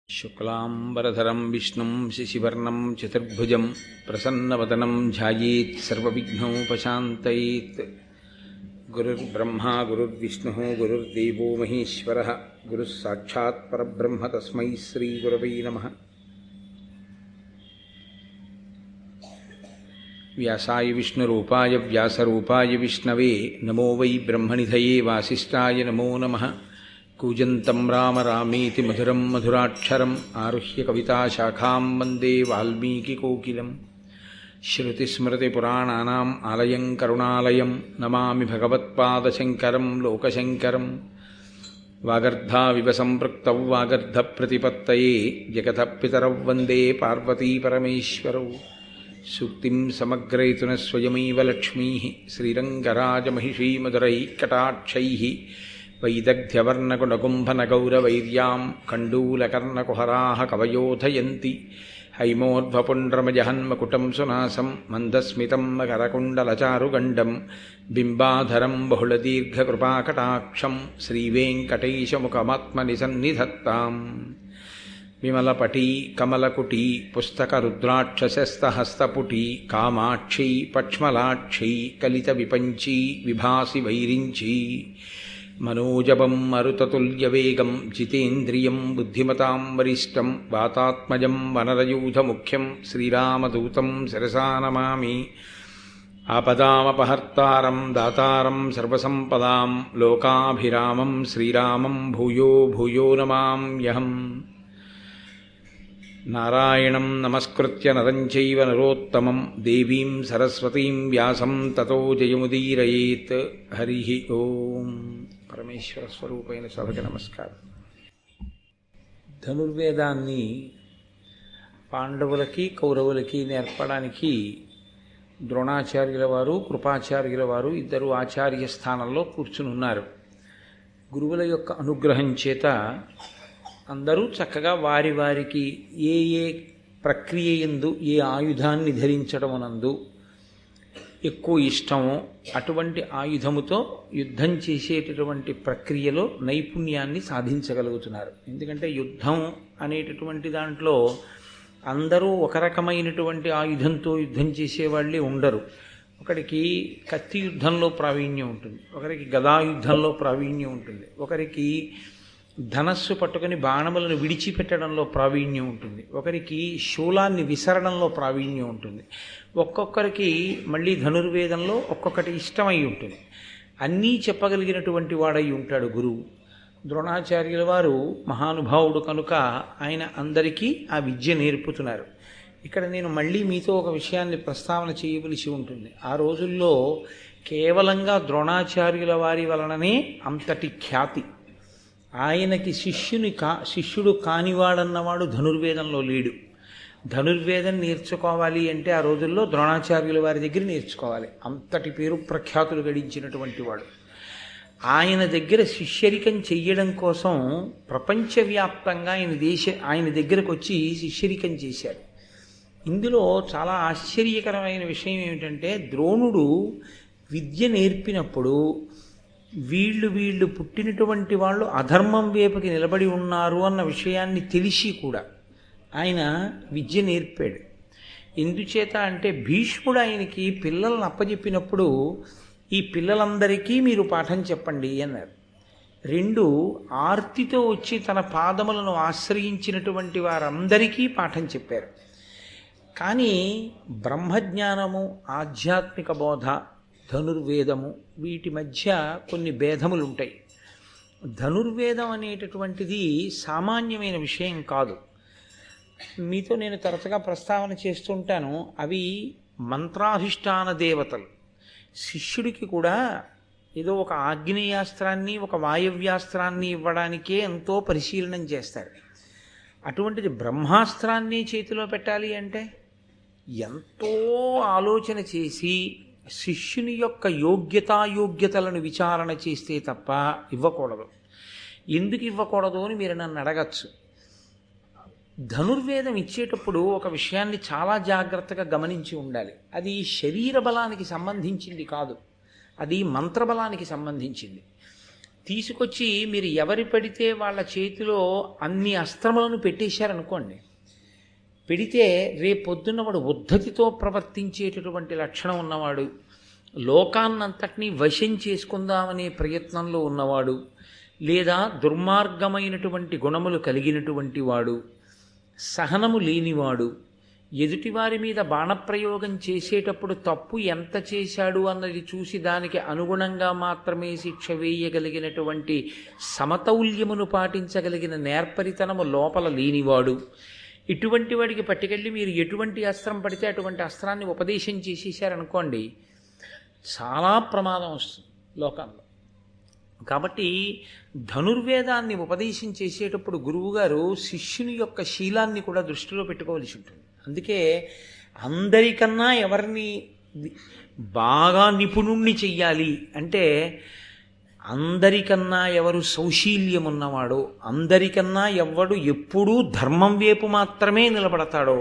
శుక్లాంబరధరం విష్ణుం శశివర్ణం చతుర్భుజం ప్రసన్నవదనం ధ్యాయేత్ సర్వవిఘ్నోపశాంతయేత్. గురుర్బ్రహ్మా గురుర్విష్ణుః గురుర్దేవో మహేశ్వరః గురుః సాక్షాత్ పరబ్రహ్మ తస్మై శ్రీగురవై నమః. వ్యాసాయ విష్ణురూపాయ వ్యాసరూపాయ విష్ణవే నమో వై బ్రహ్మనిధయే వాసిష్ఠాయ నమో నమః. కూజంతం రామ రామేతి మధురం మధురాక్షరం ఆరుహ్య కవితాశాఖాం వందే వాల్మీకికోకిలం. శ్రుతిస్మృతిపురాణానాం ఆలయం కరుణాలయం నమామి భగవత్పాదశంకరం లోకశంకరం. వాగర్ధావివ సంపృక్తౌ వాగర్ధప్రతిపత్తయే జగతః పితరౌ వందే పార్వతీపరమేశ్వరౌ. సూక్తిం సమగ్రయతున స్వయమేవ లక్ష్మీః శ్రీరంగరాజమహిషీమధురైః కటాక్షైః వైదగ్ధ్యవర్ణకుడకుంభనగౌరవైర్యాం కండూలకర్ణకుహరాः కవయోధయంతి. హైమోర్ధ్వపుండ్రమజహన్మకుటం సునాసం మందస్మితం మకరకుండలచారుగండం బింబాధరం బహుళదీర్ఘకృపాకటాక్షం శ్రీవేంకటేశముఖమాత్మనిసన్నిధత్తాం. విమలపటీ కమలకుటీ పుస్తకరుద్రాక్షసస్తహస్తపుటీ కామాక్షీ పక్ష్మలాక్షీ కలితవిపంచీ విభాసి వైరించీ. మనోజవం మరుతతుల్యవేగం జితేంద్రియం బుద్ధిమతాం వరిష్టం వాతాత్మజం వనరయూధముఖ్యం శ్రీరామదూతం శిరసా నమామి. ఆపదామపహర్తారం దాతారం సర్వసంపదాం లోకాభిరామం శ్రీరామం భూయో భూయో నమామ్యహం. నారాయణం నమస్కృత్య నరం చైవ నరోత్తమం దేవీం సరస్వతీం వ్యాసం తతో జయముదీరయేత్. హరి ఓం. పరమేశ్వర స్వరూపైన సభకి నమస్కారం. ధనుర్వేదాన్ని పాండవులకి కౌరవులకి నేర్పడానికి ద్రోణాచార్యుల వారు కృపాచార్యుల వారు ఇద్దరు ఆచార్య స్థానంలో కూర్చుని ఉన్నారు. గురువుల యొక్క అనుగ్రహం చేత అందరూ చక్కగా వారి వారికి ఏ ఏ ప్రక్రియ యందు ఏ ఆయుధాన్ని ధరించడమునందు ఎక్కువ ఇష్టమో అటువంటి ఆయుధముతో యుద్ధం చేసేటటువంటి ప్రక్రియలో నైపుణ్యాన్ని సాధించగలుగుతున్నారు. ఎందుకంటే యుద్ధం అనేటటువంటి దాంట్లో అందరూ ఒక రకమైనటువంటి ఆయుధంతో యుద్ధం చేసేవాళ్ళే ఉండరు. ఒకరికి కత్తి యుద్ధంలో ప్రావీణ్యం ఉంటుంది, ఒకరికి గదాయుద్ధంలో ప్రావీణ్యం ఉంటుంది, ఒకరికి ధనస్సు పట్టుకొని బాణములను విడిచిపెట్టడంలో ప్రావీణ్యం ఉంటుంది, ఒకరికి శూలాన్ని విసరడంలో ప్రావీణ్యం ఉంటుంది, ఒక్కొక్కరికి మళ్ళీ ధనుర్వేదంలో ఒక్కొక్కటి ఇష్టమై ఉంటుంది. అన్నీ చెప్పగలిగినటువంటి వాడై ఉంటాడు గురువు. ద్రోణాచార్యుల వారు మహానుభావుడు కనుక ఆయన అందరికీ ఆ విద్య నేర్పుతున్నారు. ఇక్కడ నేను మళ్ళీ మీతో ఒక విషయాన్ని ప్రస్తావన చేయవలసి ఉంటుంది. ఆ రోజుల్లో కేవలంగా ద్రోణాచార్యుల వారి వలననే అంతటి ఖ్యాతి. ఆయనకి శిష్యుడు కానివాడన్నవాడు ధనుర్వేదంలో లేడు. ధనుర్వేదం నేర్చుకోవాలి అంటే ఆ రోజుల్లో ద్రోణాచార్యుల వారి దగ్గర నేర్చుకోవాలి. అంతటి పేరు ప్రఖ్యాతులు గడించినటువంటి వాడు. ఆయన దగ్గర శిష్యరికం చెయ్యడం కోసం ప్రపంచవ్యాప్తంగా ఆయన దగ్గరకు వచ్చి శిష్యరికం చేశారు. ఇందులో చాలా ఆశ్చర్యకరమైన విషయం ఏమిటంటే ద్రోణుడు విద్య నేర్పినప్పుడు వీళ్ళు పుట్టినటువంటి వాళ్ళు అధర్మం వైపుకి నిలబడి ఉన్నారు అన్న విషయాన్ని తెలిసి కూడా ఆయన విద్య నేర్పాడు. ఎందుచేత అంటే భీష్ముడు ఆయనకి పిల్లలను అప్పచెప్పినప్పుడు ఈ పిల్లలందరికీ మీరు పాఠం చెప్పండి అన్నారు. రెండు, ఆర్తితో వచ్చి తన పాదములను ఆశ్రయించినటువంటి వారందరికీ పాఠం చెప్పారు. కానీ బ్రహ్మజ్ఞానము, ఆధ్యాత్మిక బోధ, ధనుర్వేదము వీటి మధ్య కొన్ని భేదములు ఉంటాయి. ధనుర్వేదం అనేటటువంటిది సామాన్యమైన విషయం కాదు. మీతో నేను తరచుగా ప్రస్తావన చేస్తుంటాను. అవి మంత్రాధిష్టాన దేవతలు. శిష్యుడికి కూడా ఏదో ఒక ఆగ్నేయాస్త్రాన్ని ఒక వాయవ్యాస్త్రాన్ని ఇవ్వడానికే ఎంతో పరిశీలనం చేస్తారు. అటువంటిది బ్రహ్మాస్త్రాన్ని చేతిలో పెట్టాలి అంటే ఎంతో ఆలోచన చేసి శిష్యుని యొక్క యోగ్యతాయోగ్యతలను విచారణ చేస్తే తప్ప ఇవ్వకూడదు. ఎందుకు ఇవ్వకూడదు అని మీరు నన్ను అడగచ్చు. ధనుర్వేదం ఇచ్చేటప్పుడు ఒక విషయాన్ని చాలా జాగ్రత్తగా గమనించి ఉండాలి. అది శరీర బలానికి సంబంధించింది కాదు, అది మంత్రబలానికి సంబంధించింది. తీసుకొచ్చి మీరు ఎవరి పడితే వాళ్ళ చేతిలో అన్ని అస్త్రములను పెట్టేశారనుకోండి, పెడితే రేపొద్దున్న వాడు ఉద్ధతితో ప్రవర్తించేటటువంటి లక్షణం ఉన్నవాడు, లోకాన్నంతటినీ వశం చేసుకుందామనే ప్రయత్నంలో ఉన్నవాడు, లేదా దుర్మార్గమైనటువంటి గుణములు కలిగినటువంటి వాడు, సహనము లేనివాడు, ఎదుటివారి మీద బాణప్రయోగం చేసేటప్పుడు తప్పు ఎంత చేశాడు అన్నది చూసి దానికి అనుగుణంగా మాత్రమే శిక్ష వేయగలిగినటువంటి సమతౌల్యమును పాటించగలిగిన నేర్పరితనము లోపల లేనివాడు, ఇటువంటి వాడికి పట్టుకెళ్ళి మీరు ఎటువంటి అస్త్రం పడితే అటువంటి అస్త్రాన్ని ఉపదేశం చేసేసారనుకోండి, చాలా ప్రమాదం వస్తుంది లోకంలో. కాబట్టి ధనుర్వేదాన్ని ఉపదేశం చేసేటప్పుడు గురువుగారు శిష్యుని యొక్క శీలాన్ని కూడా దృష్టిలో పెట్టుకోవలసి ఉంటుంది. అందుకే అందరికన్నా ఎవరిని బాగా నిపుణుణ్ణి చెయ్యాలి అంటే, అందరికన్నా ఎవరు సౌశీల్యం ఉన్నవాడో, అందరికన్నా ఎవడు ఎప్పుడూ ధర్మం వైపు మాత్రమే నిలబడతాడో,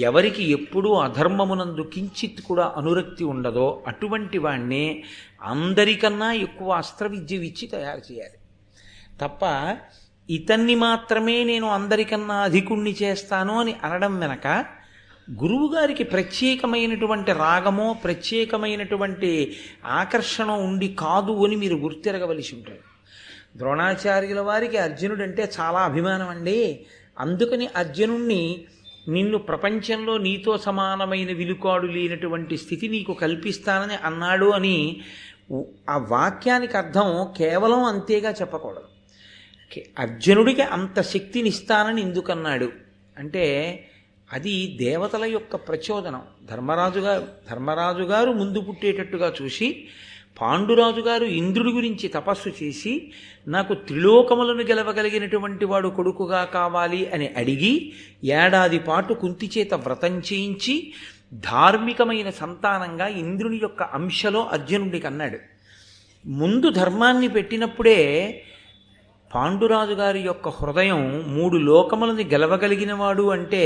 ఎవరికి ఎప్పుడూ అధర్మమునందు కించిత్ కూడా అనురక్తి ఉండదో అటువంటి వాణ్ణే అందరికన్నా ఎక్కువ అస్త్రవిద్య ఇచ్చి తయారు చేయాలి తప్ప ఇతన్ని మాత్రమే నేను అందరికన్నా అధికుణ్ణి చేస్తాను అని అనడం వెనక గురువుగారికి ప్రత్యేకమైనటువంటి రాగమో ప్రత్యేకమైనటువంటి ఆకర్షణ ఉండి కాదు అని మీరు గుర్తిరగవలసి ఉంటుంది. ద్రోణాచార్యుల వారికి అర్జునుడంటే చాలా అభిమానం అండి, అందుకని అర్జునుణ్ణి నిన్ను ప్రపంచంలో నీతో సమానమైన విలుకాడు లేనటువంటి స్థితి నీకు కల్పిస్తానని అన్నాడు అని ఆ వాక్యానికి అర్థం కేవలం అంతేగా చెప్పకూడదు. అర్జునుడికి అంత శక్తినిస్తానని ఎందుకన్నాడు అంటే అది దేవతల యొక్క ప్రచోదనం. ధర్మరాజు గారు ముందు పుట్టేటట్టుగా చూసి పాండురాజు గారు ఇంద్రుడి గురించి తపస్సు చేసి నాకు త్రిలోకములను గెలవగలిగినటువంటి వాడు కొడుకుగా కావాలి అని అడిగి ఏడాది పాటు కుంతి చేత వ్రతం చేయించి ధార్మికమైన సంతానంగా ఇంద్రుని యొక్క అంశలో అర్జునుడికి అన్నాడు. ముందు ధర్మాన్ని పెట్టినప్పుడే పాండురాజు గారి యొక్క హృదయం 3 లోకములని గెలవగలిగినవాడు అంటే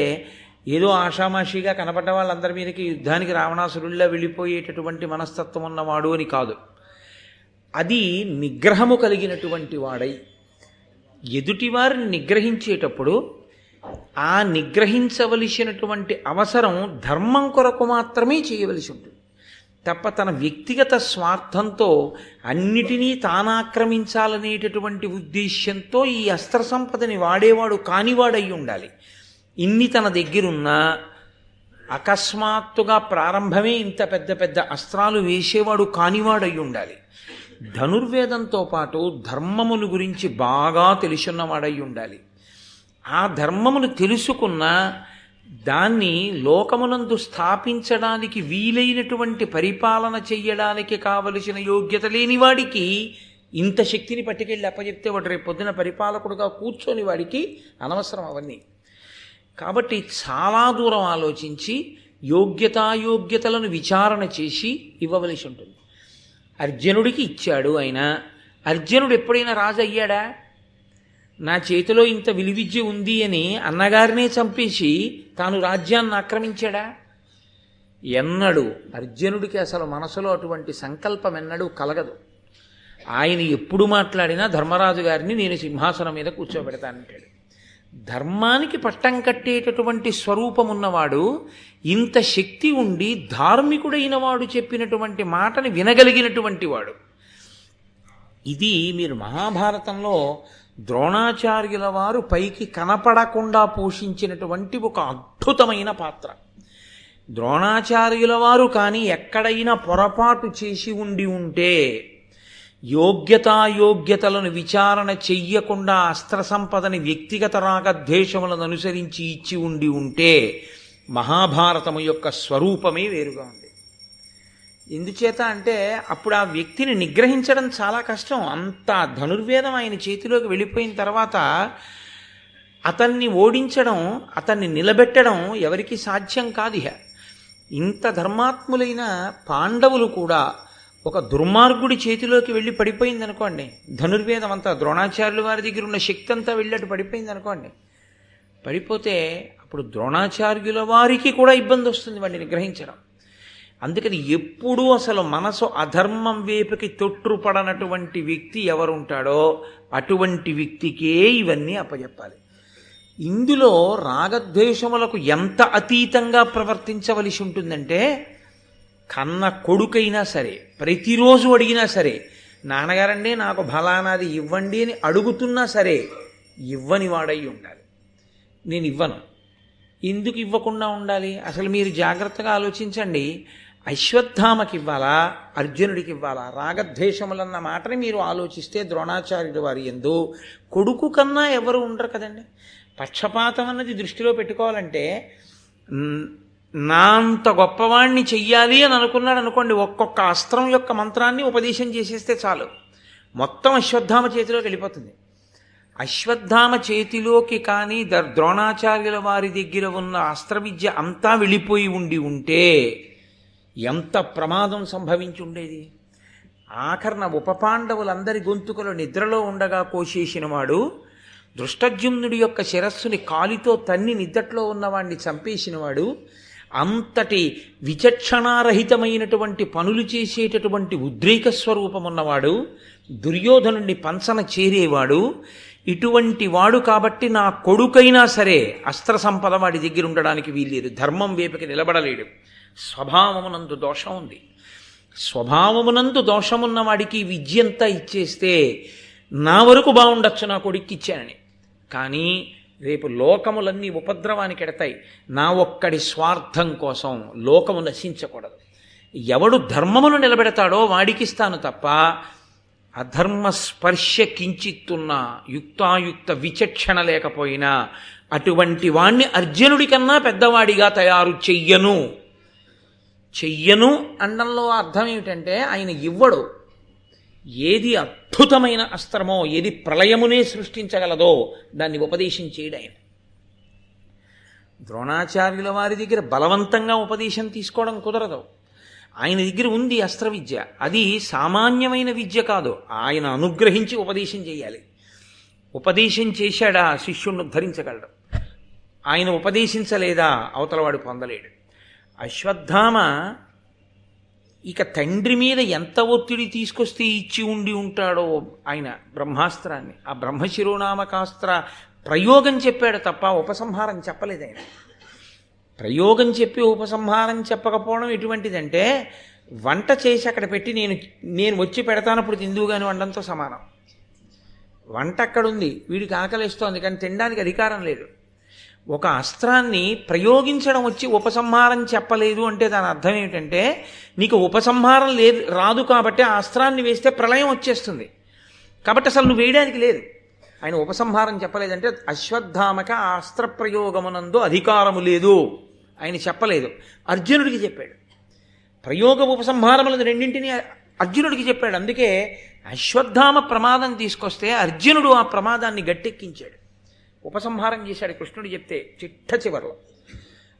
ఏదో ఆషామాషిగా కనపడ్డ వాళ్ళందరి మీదకి యుద్ధానికి రావణాసురుల్లా వెళ్ళిపోయేటటువంటి మనస్తత్వం ఉన్నవాడు అని కాదు. అది నిగ్రహము కలిగినటువంటి వాడై ఎదుటివారిని నిగ్రహించేటప్పుడు ఆ నిగ్రహించవలసినటువంటి అవసరం ధర్మం కొరకు మాత్రమే చేయవలసి ఉంటుంది తప్ప తన వ్యక్తిగత స్వార్థంతో అన్నిటినీ తానాక్రమించాలనేటటువంటి ఉద్దేశ్యంతో ఈ అస్త్ర సంపదని వాడేవాడు కానివాడై ఉండాలి. ఇన్ని తన దగ్గరున్నా అకస్మాత్తుగా ప్రారంభమే ఇంత పెద్ద పెద్ద అస్త్రాలు వేసేవాడు కానివాడై ఉండాలి. ధనుర్వేదంతో పాటు ధర్మమును గురించి బాగా తెలుసున్నవాడై ఉండాలి. ఆ ధర్మమును తెలుసుకున్న దాన్ని లోకమునందు స్థాపించడానికి వీలైనటువంటి పరిపాలన చెయ్యడానికి కావలసిన యోగ్యత లేనివాడికి ఇంత శక్తిని పట్టుకెళ్ళి అప్పచెప్తే వాడు రేపు పొద్దున పరిపాలకుడుగా కూర్చొని వాడికి అనవసరం అవన్నీ. కాబట్టి చాలా దూరం ఆలోచించి యోగ్యతాయోగ్యతలను విచారణ చేసి ఇవ్వవలసి ఉంటుంది. అర్జునుడికి ఇచ్చాడు. ఆయన అర్జునుడు ఎప్పుడైనా రాజు అయ్యాడా? నా చేతిలో ఇంత విలువిద్య ఉంది అని అన్నగారినే చంపేసి తాను రాజ్యాన్ని ఆక్రమించాడా? ఎన్నడూ అర్జునుడికి అసలు మనసులో అటువంటి సంకల్పం ఎన్నడూ కలగదు. ఆయన ఎప్పుడు మాట్లాడినా ధర్మరాజు గారిని నేను సింహాసనం మీద కూర్చోబెడతానంటాడు. ధర్మానికి పట్టం కట్టేటటువంటి స్వరూపం ఉన్నవాడు, ఇంత శక్తి ఉండి ధార్మికుడైన వాడు చెప్పినటువంటి మాటని వినగలిగినటువంటి వాడు. ఇది మీరు మహాభారతంలో ద్రోణాచార్యుల వారు పైకి కనపడకుండా పోషించినటువంటి ఒక అద్భుతమైన పాత్ర. ద్రోణాచార్యుల వారు కానీ ఎక్కడైనా పొరపాటు చేసి ఉంటే యోగ్యతాయోగ్యతలను విచారణ చెయ్యకుండా అస్త్ర సంపదని వ్యక్తిగత రాగద్వేషములను అనుసరించి ఇచ్చి ఉంటే మహాభారతము యొక్క స్వరూపమే వేరుగా ఉంది. ఎందుచేత అంటే అప్పుడు ఆ వ్యక్తిని నిగ్రహించడం చాలా కష్టం. అంత ధనుర్వేదం ఆయన చేతిలోకి వెళ్ళిపోయిన తర్వాత అతన్ని ఓడించడం, అతన్ని నిలబెట్టడం ఎవరికి సాధ్యం కాదు. ఇంత ధర్మాత్ములైన పాండవులు కూడా ఒక దుర్మార్గుడి చేతిలోకి వెళ్ళి పడిపోయింది అనుకోండి, ధనుర్వేదం అంతా ద్రోణాచార్యుల వారి దగ్గర ఉన్న శక్తి అంతా వెళ్ళట్టు పడిపోయింది అనుకోండి, పడిపోతే అప్పుడు ద్రోణాచార్యుల వారికి కూడా ఇబ్బంది వస్తుంది వాడిని నిగ్రహించడం. అందుకని ఎప్పుడూ అసలు మనసు అధర్మం వైపుకి తొట్టుపడనటువంటి వ్యక్తి ఎవరుంటాడో అటువంటి వ్యక్తికే ఇవన్నీ అప్పచెప్పాలి. ఇందులో రాగద్వేషములకు ఎంత అతీతంగా ప్రవర్తించవలసి ఉంటుందంటే, కన్న కొడుకైనా సరే ప్రతిరోజు అడిగినా సరే, నాన్నగారండి నాకు ఫలానాది ఇవ్వండి అని అడుగుతున్నా సరే ఇవ్వని వాడై ఉండాలి. నేను ఇవ్వను. ఎందుకు ఇవ్వకుండా ఉండాలి? అసలు మీరు జాగ్రత్తగా ఆలోచించండి. అశ్వత్థామకి ఇవ్వాలా, అర్జునుడికి ఇవ్వాలా? రాగద్వేషములన్న మాటని మీరు ఆలోచిస్తే ద్రోణాచార్యుడు వారి యందు కొడుకు కన్నా ఎవరు ఉండరు కదండి. పక్షపాతం అన్నది దృష్టిలో పెట్టుకోవాలంటే, నా అంత గొప్పవాణ్ణి చెయ్యాలి అని అనుకున్నాడు అనుకోండి, ఒక్కొక్క అస్త్రం యొక్క మంత్రాన్ని ఉపదేశం చేసేస్తే చాలు, మొత్తం అశ్వత్థామ చేతిలోకి వెళ్ళిపోతుంది. అశ్వత్థామ చేతిలోకి కానీ ద్రోణాచార్యుల వారి దగ్గర ఉన్న అస్త్ర విద్య అంతా వెళ్ళిపోయి ఉంటే ఎంత ప్రమాదం సంభవించి ఉండేది. ఆఖరణ ఉపపాండవులందరి గొంతుకలు నిద్రలో ఉండగా కోసేసిన వాడు, దృష్టజుమ్నుడి యొక్క శిరస్సుని కాలితో తన్ని నిద్దట్లో ఉన్నవాడిని చంపేసినవాడు, అంతటి విచక్షణారహితమైనటువంటి పనులు చేసేటటువంటి ఉద్రేక స్వరూపం ఉన్నవాడు, దుర్యోధనుడిని పంచన చేరేవాడు, ఇటువంటి వాడు కాబట్టి నా కొడుకైనా సరే అస్త్ర సంపద వాడి దగ్గర ఉండడానికి వీల్లేదు, ధర్మం వైపుకి నిలబడలేడు. స్వభావమునందు దోషం ఉంది. స్వభావమునందు దోషమున్న వాడికి విద్యంతా ఇచ్చేస్తే నా వరకు బాగుండొచ్చు నా కొడుక్కి ఇచ్చానని, కానీ రేపు లోకములన్నీ ఉపద్రవానికి ఎడతాయి. నా ఒక్కడి స్వార్థం కోసం లోకము నశించకూడదు. ఎవడు ధర్మమును నిలబెడతాడో వాడికిస్తాను తప్ప, అధర్మ స్పర్శ కించిత్తున్న యుక్తాయుక్త విచక్షణ లేకపోయినా అటువంటి వాణ్ణి అర్జునుడి కన్నా పెద్దవాడిగా తయారు చెయ్యను. అండంలో అర్థం ఏమిటంటే, ఆయన ఇవ్వడు. ఏది అద్భుతమైన అస్త్రమో, ఏది ప్రళయమునే సృష్టించగలదో దాన్ని ఉపదేశం చేయడు ఆయన. ద్రోణాచార్యుల వారి దగ్గర బలవంతంగా ఉపదేశం తీసుకోవడం కుదరదు. ఆయన దగ్గర ఉంది అస్త్ర విద్య, అది సామాన్యమైన విద్య కాదు. ఆయన అనుగ్రహించి ఉపదేశం చేయాలి. ఉపదేశం చేశాడా శిష్యుణ్ణి ధరించగలడు. ఆయన ఉపదేశించలేదా అవతలవాడు పొందలేడు. అశ్వత్థామ ఇక తండ్రి మీద ఎంత ఒత్తిడి తీసుకొస్తే ఇచ్చి ఉంటాడో ఆయన బ్రహ్మాస్త్రాన్ని, ఆ బ్రహ్మశిరోనామకాస్త్ర ప్రయోగం చెప్పాడు తప్ప ఉపసంహారం చెప్పలేదు ఆయన. ప్రయోగం చెప్పి ఉపసంహారం చెప్పకపోవడం ఎటువంటిదంటే, వంట చేసి అక్కడ పెట్టి నేను వచ్చి పెడతానప్పుడు తిందువు కానీ వండంతో సమానం. వంట అక్కడుంది, వీడికి ఆకలిస్తోంది కానీ తినడానికి అధికారం లేదు. ఒక అస్త్రాన్ని ప్రయోగించడం వచ్చి ఉపసంహారం చెప్పలేదు అంటే దాని అర్థం ఏమిటంటే, నీకు ఉపసంహారం రాదు కాబట్టి ఆ అస్త్రాన్ని వేస్తే ప్రళయం వచ్చేస్తుంది కాబట్టి అసలు నువ్వు వేయడానికి లేదు. ఆయన ఉపసంహారం చెప్పలేదంటే అశ్వత్థామక ఆ అస్త్ర ప్రయోగమునందు అధికారము లేదు ఆయన చెప్పలేదు. అర్జునుడికి చెప్పాడు. ప్రయోగ ఉపసంహారములను రెండింటినీ అర్జునుడికి చెప్పాడు. అందుకే అశ్వత్థామ ప్రమాదం తీసుకొస్తే అర్జునుడు ఆ ప్రమాదాన్ని గట్టెక్కించాడు, ఉపసంహారం చేశాడు. కృష్ణుడు చెప్తే చిట్ట చివరిలో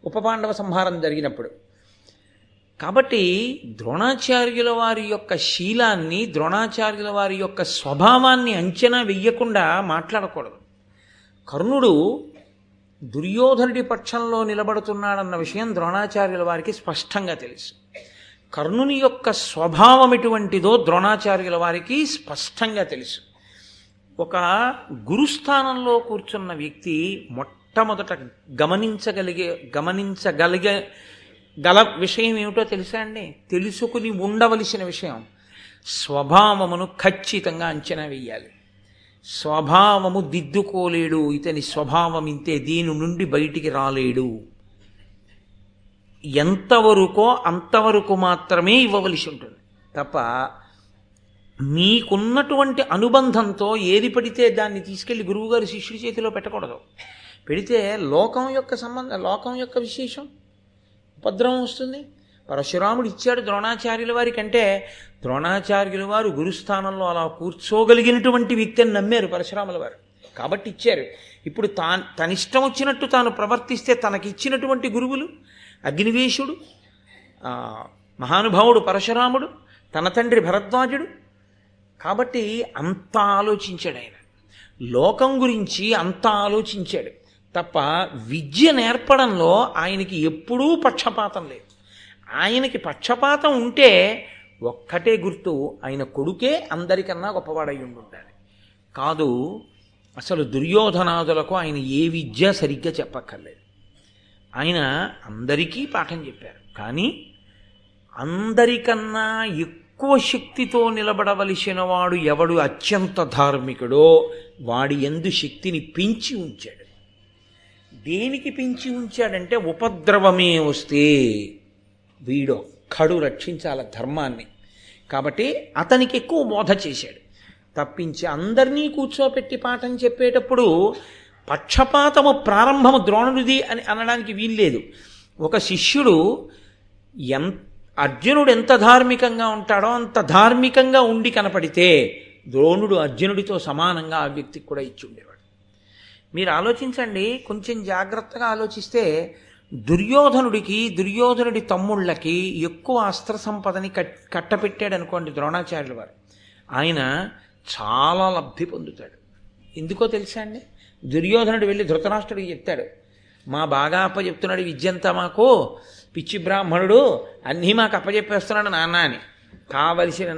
ఉపపాండవ సంహారం జరిగినప్పుడు. కాబట్టి ద్రోణాచార్యుల వారి యొక్క శీలాన్ని, ద్రోణాచార్యుల వారి యొక్క స్వభావాన్ని అంచనా వెయ్యకుండా మాట్లాడకూడదు. కర్ణుడు దుర్యోధనుడి పక్షంలో నిలబడుతున్నాడన్న విషయం ద్రోణాచార్యుల వారికి స్పష్టంగా తెలుసు. కర్ణుని యొక్క స్వభావం ఎటువంటిదో ద్రోణాచార్యుల వారికి స్పష్టంగా తెలుసు. ఒక గురుస్థానంలో కూర్చున్న వ్యక్తి మొట్టమొదట గల విషయం ఏమిటో తెలుసా అండి? తెలుసుకుని ఉండవలసిన విషయం స్వభావమును ఖచ్చితంగా అంచనా వేయాలి. స్వభావము దిద్దుకోలేడు, ఇతని స్వభావం ఇంతే, దీని నుండి బయటికి రాలేడు. ఎంతవరకో అంతవరకు మాత్రమే ఇవ్వవలసి ఉంటుంది తప్ప మీకున్నటువంటి అనుబంధంతో ఏది పడితే దాన్ని తీసుకెళ్లి గురువుగారి శిష్యుడి చేతిలో పెట్టకూడదు. పెడితే లోకం యొక్క విశేషం ఉపద్రవం వస్తుంది. పరశురాముడు ఇచ్చాడు ద్రోణాచార్యుల వారి కంటే, ద్రోణాచార్యుల వారు గురుస్థానంలో అలా కూర్చోగలిగినటువంటి వ్యక్తిని నమ్మారు పరశురాముల వారు కాబట్టి ఇచ్చారు. ఇప్పుడు తనిష్టం వచ్చినట్టు తాను ప్రవర్తిస్తే తనకిచ్చినటువంటి గురువులు అగ్నివేశుడు, మహానుభావుడు పరశురాముడు, తన తండ్రి భరద్వాజుడు. కాబట్టి అంత ఆలోచించాడు ఆయన, లోకం గురించి అంత ఆలోచించాడు తప్ప విద్య నేర్పడంలో ఆయనకి ఎప్పుడూ పక్షపాతం లేదు. ఆయనకి పక్షపాతం ఉంటే ఒక్కటే గుర్తు, ఆయన కొడుకే అందరికన్నా గొప్పవాడై ఉండాలి. కాదు, అసలు దుర్యోధనాదులకు ఆయన ఏ విద్య సరిగ్గా చెప్పక్కర్లేదు. ఆయన అందరికీ పాఠం చెప్పారు. కానీ అందరికన్నా ఎక్కువ శక్తితో నిలబడవలసిన వాడు ఎవడు అత్యంత ధార్మికుడో వాడి యందు శక్తిని పెంచి ఉంచాడు. దేనికి పెంచి ఉంచాడంటే ఉపద్రవమే వస్తే వీడొక్కడు రక్షించాల ధర్మాన్ని. కాబట్టి అతనికి ఎక్కువ బోధ చేశాడు తప్పించి అందరినీ కూర్చోపెట్టి పాఠం చెప్పేటప్పుడు పక్షపాతము ప్రారంభము ద్రోణుడిది అని అనడానికి వీల్లేదు. ఒక శిష్యుడు అర్జునుడు ఎంత ధార్మికంగా ఉంటాడో అంత ధార్మికంగా ఉండి కనపడితే ద్రోణుడు అర్జునుడితో సమానంగా ఆ వ్యక్తికి కూడా ఇచ్చి ఉండేవాడు. మీరు ఆలోచించండి, కొంచెం జాగ్రత్తగా ఆలోచిస్తే దుర్యోధనుడి తమ్ముళ్ళకి ఎక్కువ అస్త్ర సంపదని కట్టపెట్టాడు అనుకోండి ద్రోణాచార్యుల వారు, ఆయన చాలా లబ్ధి పొందుతాడు. ఎందుకో తెలుసా అండి? దుర్యోధనుడు వెళ్ళి ధృతరాష్ట్రుడికి చెప్తాడు, మా బాగా అప్పచెప్తున్నాడు విద్యంతా మాకు, పిచ్చి బ్రాహ్మణుడు అన్నీ మాకు అప్పచెప్పేస్తున్నాడు నాన్న అని. కావలసిన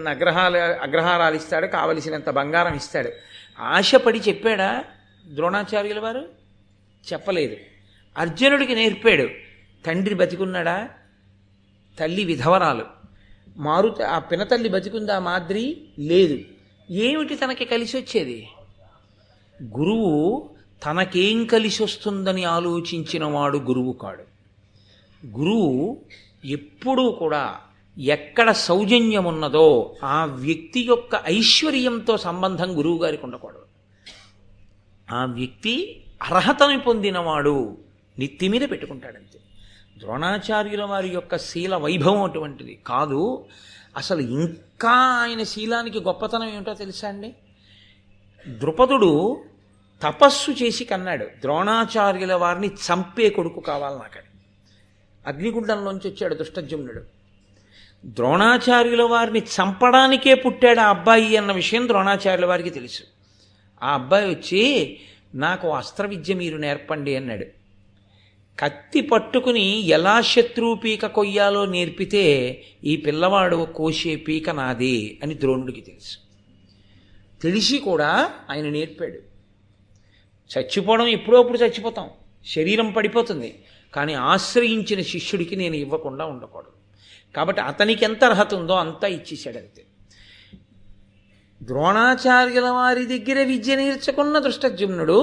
అగ్రహారాలు ఇస్తాడు, కావలసినంత బంగారం ఇస్తాడు. ఆశపడి చెప్పాడా ద్రోణాచార్యుల వారు? చెప్పలేదు. అర్జునుడికి నేర్పాడు. తండ్రి బతికున్నాడా? తల్లి విధవరాలు. ఆ పినతల్లి బతికుందా మాద్రి? లేదు. ఏమిటి తనకి కలిసి వచ్చేది? గురువు తనకేం కలిసి వస్తుందని ఆలోచించిన వాడు గురువు కాడు. గురువు ఎప్పుడూ కూడా ఎక్కడ సౌజన్యం ఉన్నదో ఆ వ్యక్తి యొక్క ఐశ్వర్యంతో సంబంధం గురువు గారికి ఉండకూడదు. ఆ వ్యక్తి అర్హతని పొందినవాడు నెత్తి మీద పెట్టుకుంటాడంతే. ద్రోణాచార్యుల వారి యొక్క శీల వైభవం అటువంటిది కాదు. అసలు ఇంకా ఆయన శీలానికి గొప్పతనం ఏమిటో తెలుసా అండి? ద్రుపదుడు తపస్సు చేసి కన్నాడు, ద్రోణాచార్యుల వారిని చంపే కొడుకు కావాలి నాకని. అగ్నిగుండంలోంచి వచ్చాడు దుష్టజుమ్నుడు. ద్రోణాచార్యుల వారిని చంపడానికే పుట్టాడు ఆ అబ్బాయి అన్న విషయం ద్రోణాచార్యుల వారికి తెలుసు. ఆ అబ్బాయి వచ్చి నాకు అస్త్ర విద్య మీరు నేర్పండి అన్నాడు. కత్తి పట్టుకుని ఎలా శత్రువు పీక కొయ్యాలో నేర్పితే ఈ పిల్లవాడు కోసే పీక నాదే అని ద్రోణుడికి తెలుసు. తెలిసి కూడా ఆయన నేర్పాడు. చచ్చిపోవడం ఎప్పుడో అప్పుడు చచ్చిపోతాం, శరీరం పడిపోతుంది, కానీ ఆశ్రయించిన శిష్యుడికి నేను ఇవ్వకుండా ఉండకూడదు. కాబట్టి అతనికి ఎంత అర్హత ఉందో అంతా ఇచ్చేశాడు అంతే. ద్రోణాచార్యుల వారి దగ్గర విద్య నేర్చుకున్న ధృష్టద్యుమ్నుడు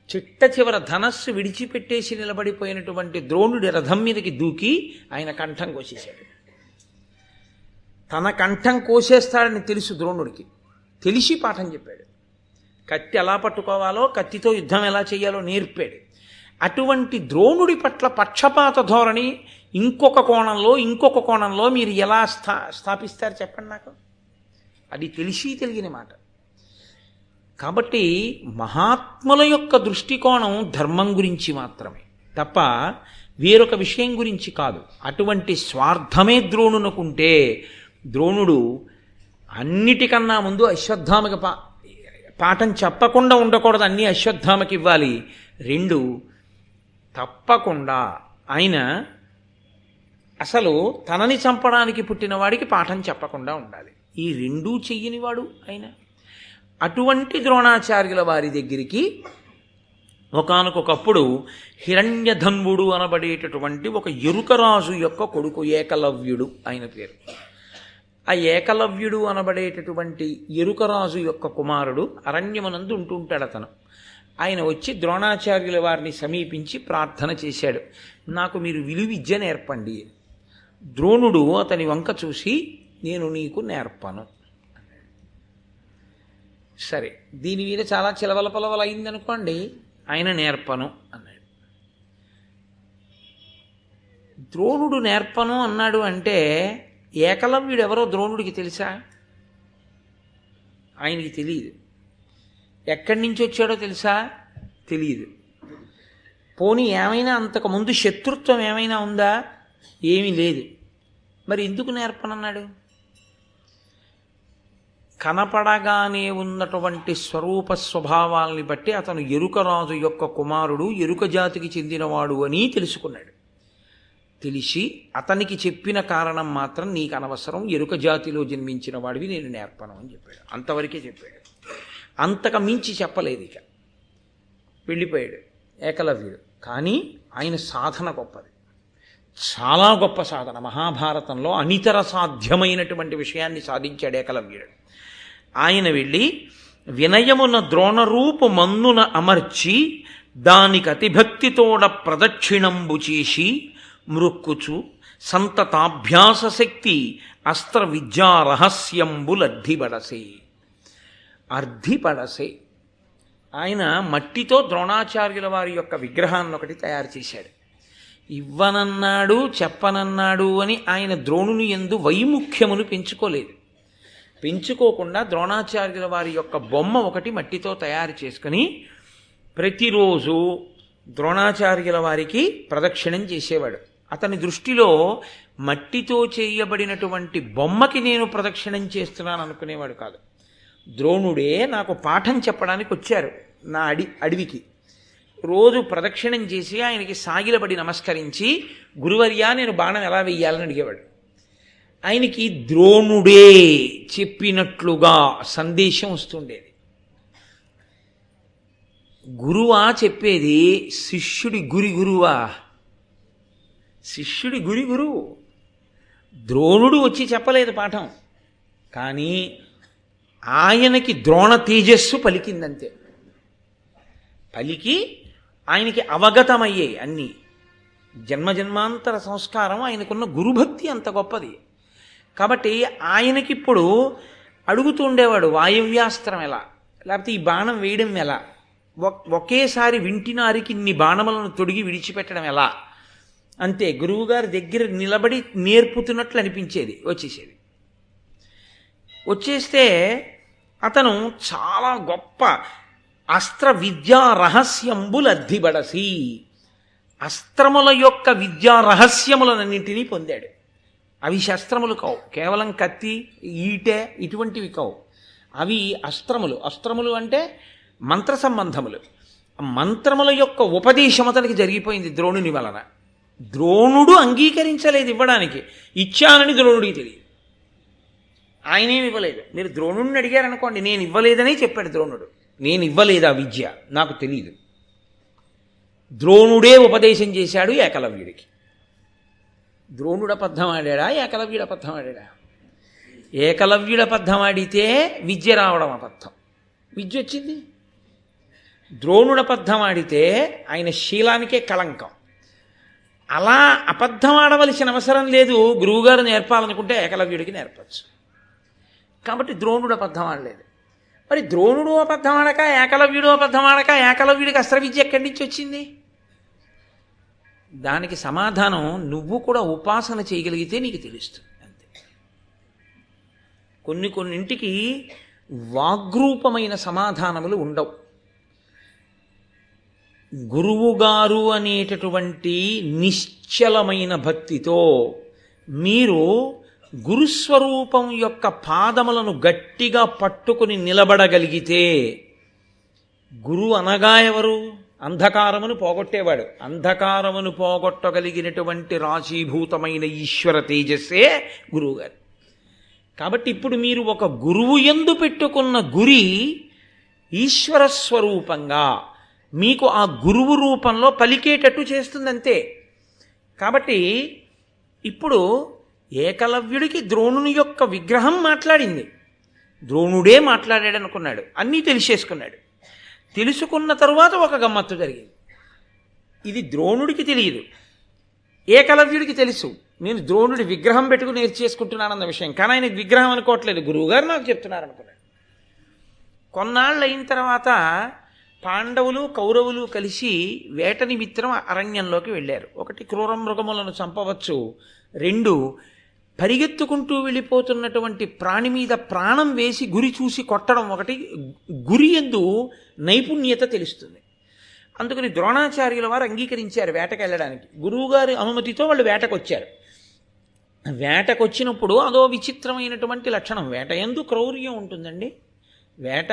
చిట్ట చివర ధనస్సు విడిచిపెట్టేసి నిలబడిపోయినటువంటి ద్రోణుడి రథం మీదకి దూకి ఆయన కంఠం కోసేశాడు. తన కంఠం కోసేస్తాడని తెలుసు ద్రోణుడికి, తెలిసి పాఠం చెప్పాడు. కత్తి ఎలా పట్టుకోవాలో, కత్తితో యుద్ధం ఎలా చేయాలో నేర్పాడు. అటువంటి ద్రోణుడి పట్ల పక్షపాత ధోరణి ఇంకొక కోణంలో మీరు ఎలా స్థాపిస్తారు చెప్పండి నాకు? అది తెలిసి తెలియని మాట. కాబట్టి మహాత్ముల యొక్క దృష్టికోణం ధర్మం గురించి మాత్రమే తప్ప వేరొక విషయం గురించి కాదు. అటువంటి స్వార్థమే ద్రోణునకుంటే ద్రోణుడు అన్నిటికన్నా ముందు అశ్వత్థామకి పాఠం చెప్పకుండా ఉండకూడదు, అన్నీ అశ్వత్థామకి ఇవ్వాలి. 2, తప్పకుండా ఆయన అసలు తనని చంపడానికి పుట్టిన వాడికి పాఠం చెప్పకుండా ఉండాలి. ఈ 2 చెయ్యనివాడు ఆయన. అటువంటి ద్రోణాచార్యుల వారి దగ్గరికి ఒకానొకప్పుడు హిరణ్యధన్వుడు అనబడేటటువంటి ఒక ఎరుకరాజు యొక్క కొడుకు ఏకలవ్యుడు ఆయన పేరు. ఆ ఏకలవ్యుడు అనబడేటటువంటి ఎరుకరాజు యొక్క కుమారుడు అరణ్యమునందు ఉంటుంటాడు అతను. ఆయన వచ్చి ద్రోణాచార్యుల వారిని సమీపించి ప్రార్థన చేశాడు, నాకు మీరు విలువిద్య నేర్పండి. ద్రోణుడు అతని వంక చూసి నేను నీకు నేర్పను. సరే, దీని మీద చాలా చిలవల పొలవలు అయిందనుకోండి, ఆయన నేర్పను అన్నాడు. ద్రోణుడు నేర్పను అన్నాడు అంటే ఏకలవ్యుడు ఎవరో ద్రోణుడికి తెలుసా? ఆయనకి తెలియదు. ఎక్కడి నుంచి వచ్చాడో తెలుసా? తెలియదు. పోనీ ఏమైనా అంతకుముందు శత్రుత్వం ఏమైనా ఉందా? ఏమీ లేదు. మరి ఎందుకు నేర్పనన్నాడు? కనపడగానే ఉన్నటువంటి స్వరూప స్వభావాల్ని బట్టి అతను ఎరుకరాజు యొక్క కుమారుడు, ఎరుక జాతికి చెందినవాడు అని తెలుసుకున్నాడు. తెలిసి అతనికి చెప్పిన కారణం మాత్రం నీకు అనవసరం, ఎరుక జాతిలో జన్మించిన వాడివి, నేను నేర్పను అని చెప్పాడు. అంతవరకే చెప్పాడు, అంతకు మించి చెప్పలేదు. ఇక వెళ్ళిపోయాడు ఏకలవ్యుడు. కానీ ఆయన సాధన గొప్పది, చాలా గొప్ప సాధన. మహాభారతంలో అనితర సాధ్యమైనటువంటి విషయాన్ని సాధించాడు ఏకలవ్యుడు. ఆయన వెళ్ళి వినయమున ద్రోణరూపు మన్నున అమర్చి దానికి అతిభక్తితోడ ప్రదక్షిణంబు చేసి మృక్కుచు సంతతాభ్యాస శక్తి అస్త్ర విద్యా రహస్యంబులర్ధిపడసే. అర్ధిపడసే. ఆయన మట్టితో ద్రోణాచార్యుల వారి యొక్క విగ్రహాన్ని ఒకటి తయారు చేశాడు. ఇవ్వనన్నాడు, చెప్పనన్నాడు అని ఆయన ద్రోణుని యందు వైముఖ్యమును పెంచుకోకుండా ద్రోణాచార్యుల వారి యొక్క బొమ్మ ఒకటి మట్టితో తయారు చేసుకుని ప్రతిరోజు ద్రోణాచార్యుల వారికి ప్రదక్షిణం చేసేవాడు. అతని దృష్టిలో మట్టితో చేయబడినటువంటి బొమ్మకి నేను ప్రదక్షిణం చేస్తున్నాను అనుకునేవాడు కాదు. ద్రోణుడే నాకు పాఠం చెప్పడానికి వచ్చారు నా అడవికి. రోజు ప్రదక్షిణం చేసి ఆయనకి సాగిలబడి నమస్కరించి, గురువర్యా నేను బాణం ఎలా వెయ్యాలని అడిగేవాడు. ఆయనకి ద్రోణుడే చెప్పినట్లుగా సందేశం వస్తుండేది. గురువా చెప్పేది, శిష్యుడి గురువా? శిష్యుడి గురువు. ద్రోణుడు వచ్చి చెప్పలేదు పాఠం, కానీ ఆయనకి ద్రోణ తేజస్సు పలికిందంతే. పలికి ఆయనకి అవగతమయ్యాయి అన్నీ. జన్మజన్మాంతర సంస్కారం, ఆయనకున్న గురుభక్తి అంత గొప్పది. కాబట్టి ఆయనకిప్పుడు అడుగుతూ ఉండేవాడు, వాయవ్యాస్త్రం ఎలా, లేకపోతే ఈ బాణం వేయడం ఎలా, ఒకేసారి వింటినారికి ఇన్ని బాణములను తొడిగి విడిచిపెట్టడం ఎలా. అంతే, గురువుగారి దగ్గర నిలబడి నేర్పుతున్నట్లు అనిపించేది. వచ్చేస్తే అతను చాలా గొప్ప అస్త్ర విద్యా రహస్యంబులర్ధిబడసి, అస్త్రముల యొక్క విద్యా రహస్యములన్నింటినీ పొందాడు. అవి శస్త్రములు కావు, కేవలం కత్తి, ఈటె ఇటువంటివి కావు. అవి అస్త్రములు. అస్త్రములు అంటే మంత్ర సంబంధములు. మంత్రముల యొక్క ఉపదేశం అతనికి జరిగిపోయింది ద్రోణుని వలన. ద్రోణుడు అంగీకరించలేదు ఇవ్వడానికి, ఇచ్చానని ద్రోణుడికి తెలియదు. ఆయనేమి ఇవ్వలేదు. మీరు ద్రోణుడిని అడిగారనుకోండి, నేను ఇవ్వలేదని చెప్పాడు ద్రోణుడు. నేను ఇవ్వలేదా విద్య, నాకు తెలియదు. ద్రోణుడే ఉపదేశం చేశాడు ఏకలవ్యుడికి. ద్రోణుడు అబద్ధం ఆడాడా, ఏకలవ్యుడు అబద్ధం ఆడాడా? ఏకలవ్యుడు అబద్ధం ఆడితే విద్య రావడం అబద్ధం, విద్య వచ్చింది. ద్రోణుడు అబద్ధం ఆడితే ఆయన శీలానికే కళంకం. అలా అబద్ధం ఆడవలసిన అవసరం లేదు. గురువుగారు నేర్పాలనుకుంటే ఏకలవ్యుడికి నేర్పచ్చు. కాబట్టి ద్రోణుడు అబద్ధం ఆడలేదు. మరి ద్రోణుడు అబద్ధం ఆడక, ఏకలవ్యుడు అబద్ధం ఆడక, ఏకలవ్యుడికి అస్త్ర విద్య ఎక్కడి నుంచి వచ్చింది? దానికి సమాధానం నువ్వు కూడా ఉపాసన చేయగలిగితే నీకు తెలుస్తుంది అంతే. కొన్నింటికి వాగ్రూపమైన సమాధానములు ఉండవు. గురువుగారు అనేటటువంటి నిశ్చలమైన భక్తితో మీరు గురుస్వరూపం యొక్క పాదములను గట్టిగా పట్టుకుని నిలబడగలిగితే, గురువు అనగా ఎవరు? అంధకారమును పోగొట్టేవాడు. అంధకారమును పోగొట్టగలిగినటువంటి రాశీభూతమైన ఈశ్వర తేజస్సే గురువుగారు. కాబట్టి ఇప్పుడు మీరు ఒక గురువు యందు పెట్టుకున్న గురి ఈశ్వర స్వరూపంగా మీకు ఆ గురువు రూపంలో పలికేటట్టు చేస్తుందంతే. కాబట్టి ఇప్పుడు ఏకలవ్యుడికి ద్రోణుని యొక్క విగ్రహం మాట్లాడింది. ద్రోణుడే మాట్లాడాడనుకున్నాడు, అన్నీ తెలిసేసుకున్నాడు. తెలుసుకున్న తరువాత ఒక గమ్మత్తు జరిగింది. ఇది ద్రోణుడికి తెలియదు, ఏకలవ్యుడికి తెలుసు. నేను ద్రోణుడి విగ్రహం పెట్టుకుని నేర్చేసుకుంటున్నానన్న విషయం, కానీ ఆయన విగ్రహం అనుకోవట్లేదు, గురువుగారు నాకు చెప్తున్నారు అనుకున్నాడు. కొన్నాళ్ళు అయిన తర్వాత పాండవులు కౌరవులు కలిసి వేట నిమిత్తం అరణ్యంలోకి వెళ్ళారు. ఒకటి, క్రూర మృగములను చంపవచ్చు. రెండు, పరిగెత్తుకుంటూ వెళ్ళిపోతున్నటువంటి ప్రాణి మీద ప్రాణం వేసి గురి చూసి కొట్టడం. ఒకటి, గురి యందు నైపుణ్యత తెలుస్తుంది. అందుకని ద్రోణాచార్యుల వారు అంగీకరించారు వేటకు వెళ్ళడానికి. గురువుగారి అనుమతితో వాళ్ళు వేటకొచ్చారు. వేటకొచ్చినప్పుడు అదో విచిత్రమైనటువంటి లక్షణం. వేట యందు క్రౌర్యం ఉంటుందండి. వేట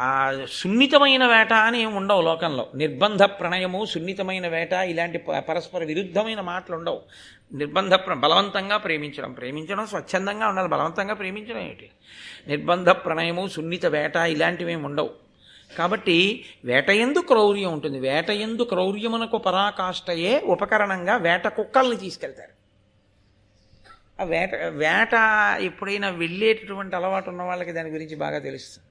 ఆ సున్నితమైన వేట అని ఏమి ఉండవు లోకంలో. నిర్బంధ ప్రణయము, సున్నితమైన వేట, ఇలాంటి పరస్పర విరుద్ధమైన మాటలు ఉండవు. బలవంతంగా ప్రేమించడం స్వచ్ఛందంగా ఉండాలి. బలవంతంగా ప్రేమించడం ఏంటి? నిర్బంధ ప్రణయము, సున్నిత వేట ఇలాంటివి ఏమి ఉండవు. కాబట్టి వేటయందు క్రౌర్యం ఉంటుంది. వేటయందు క్రౌర్యమునకు పరాకాష్ఠయే ఉపకరణంగా వేట కుక్కల్ని తీసుకెళ్తారు. ఆ వేట ఎప్పుడైనా వెళ్ళేటటువంటి అలవాటు ఉన్న వాళ్ళకి దాని గురించి బాగా తెలుస్తుంది.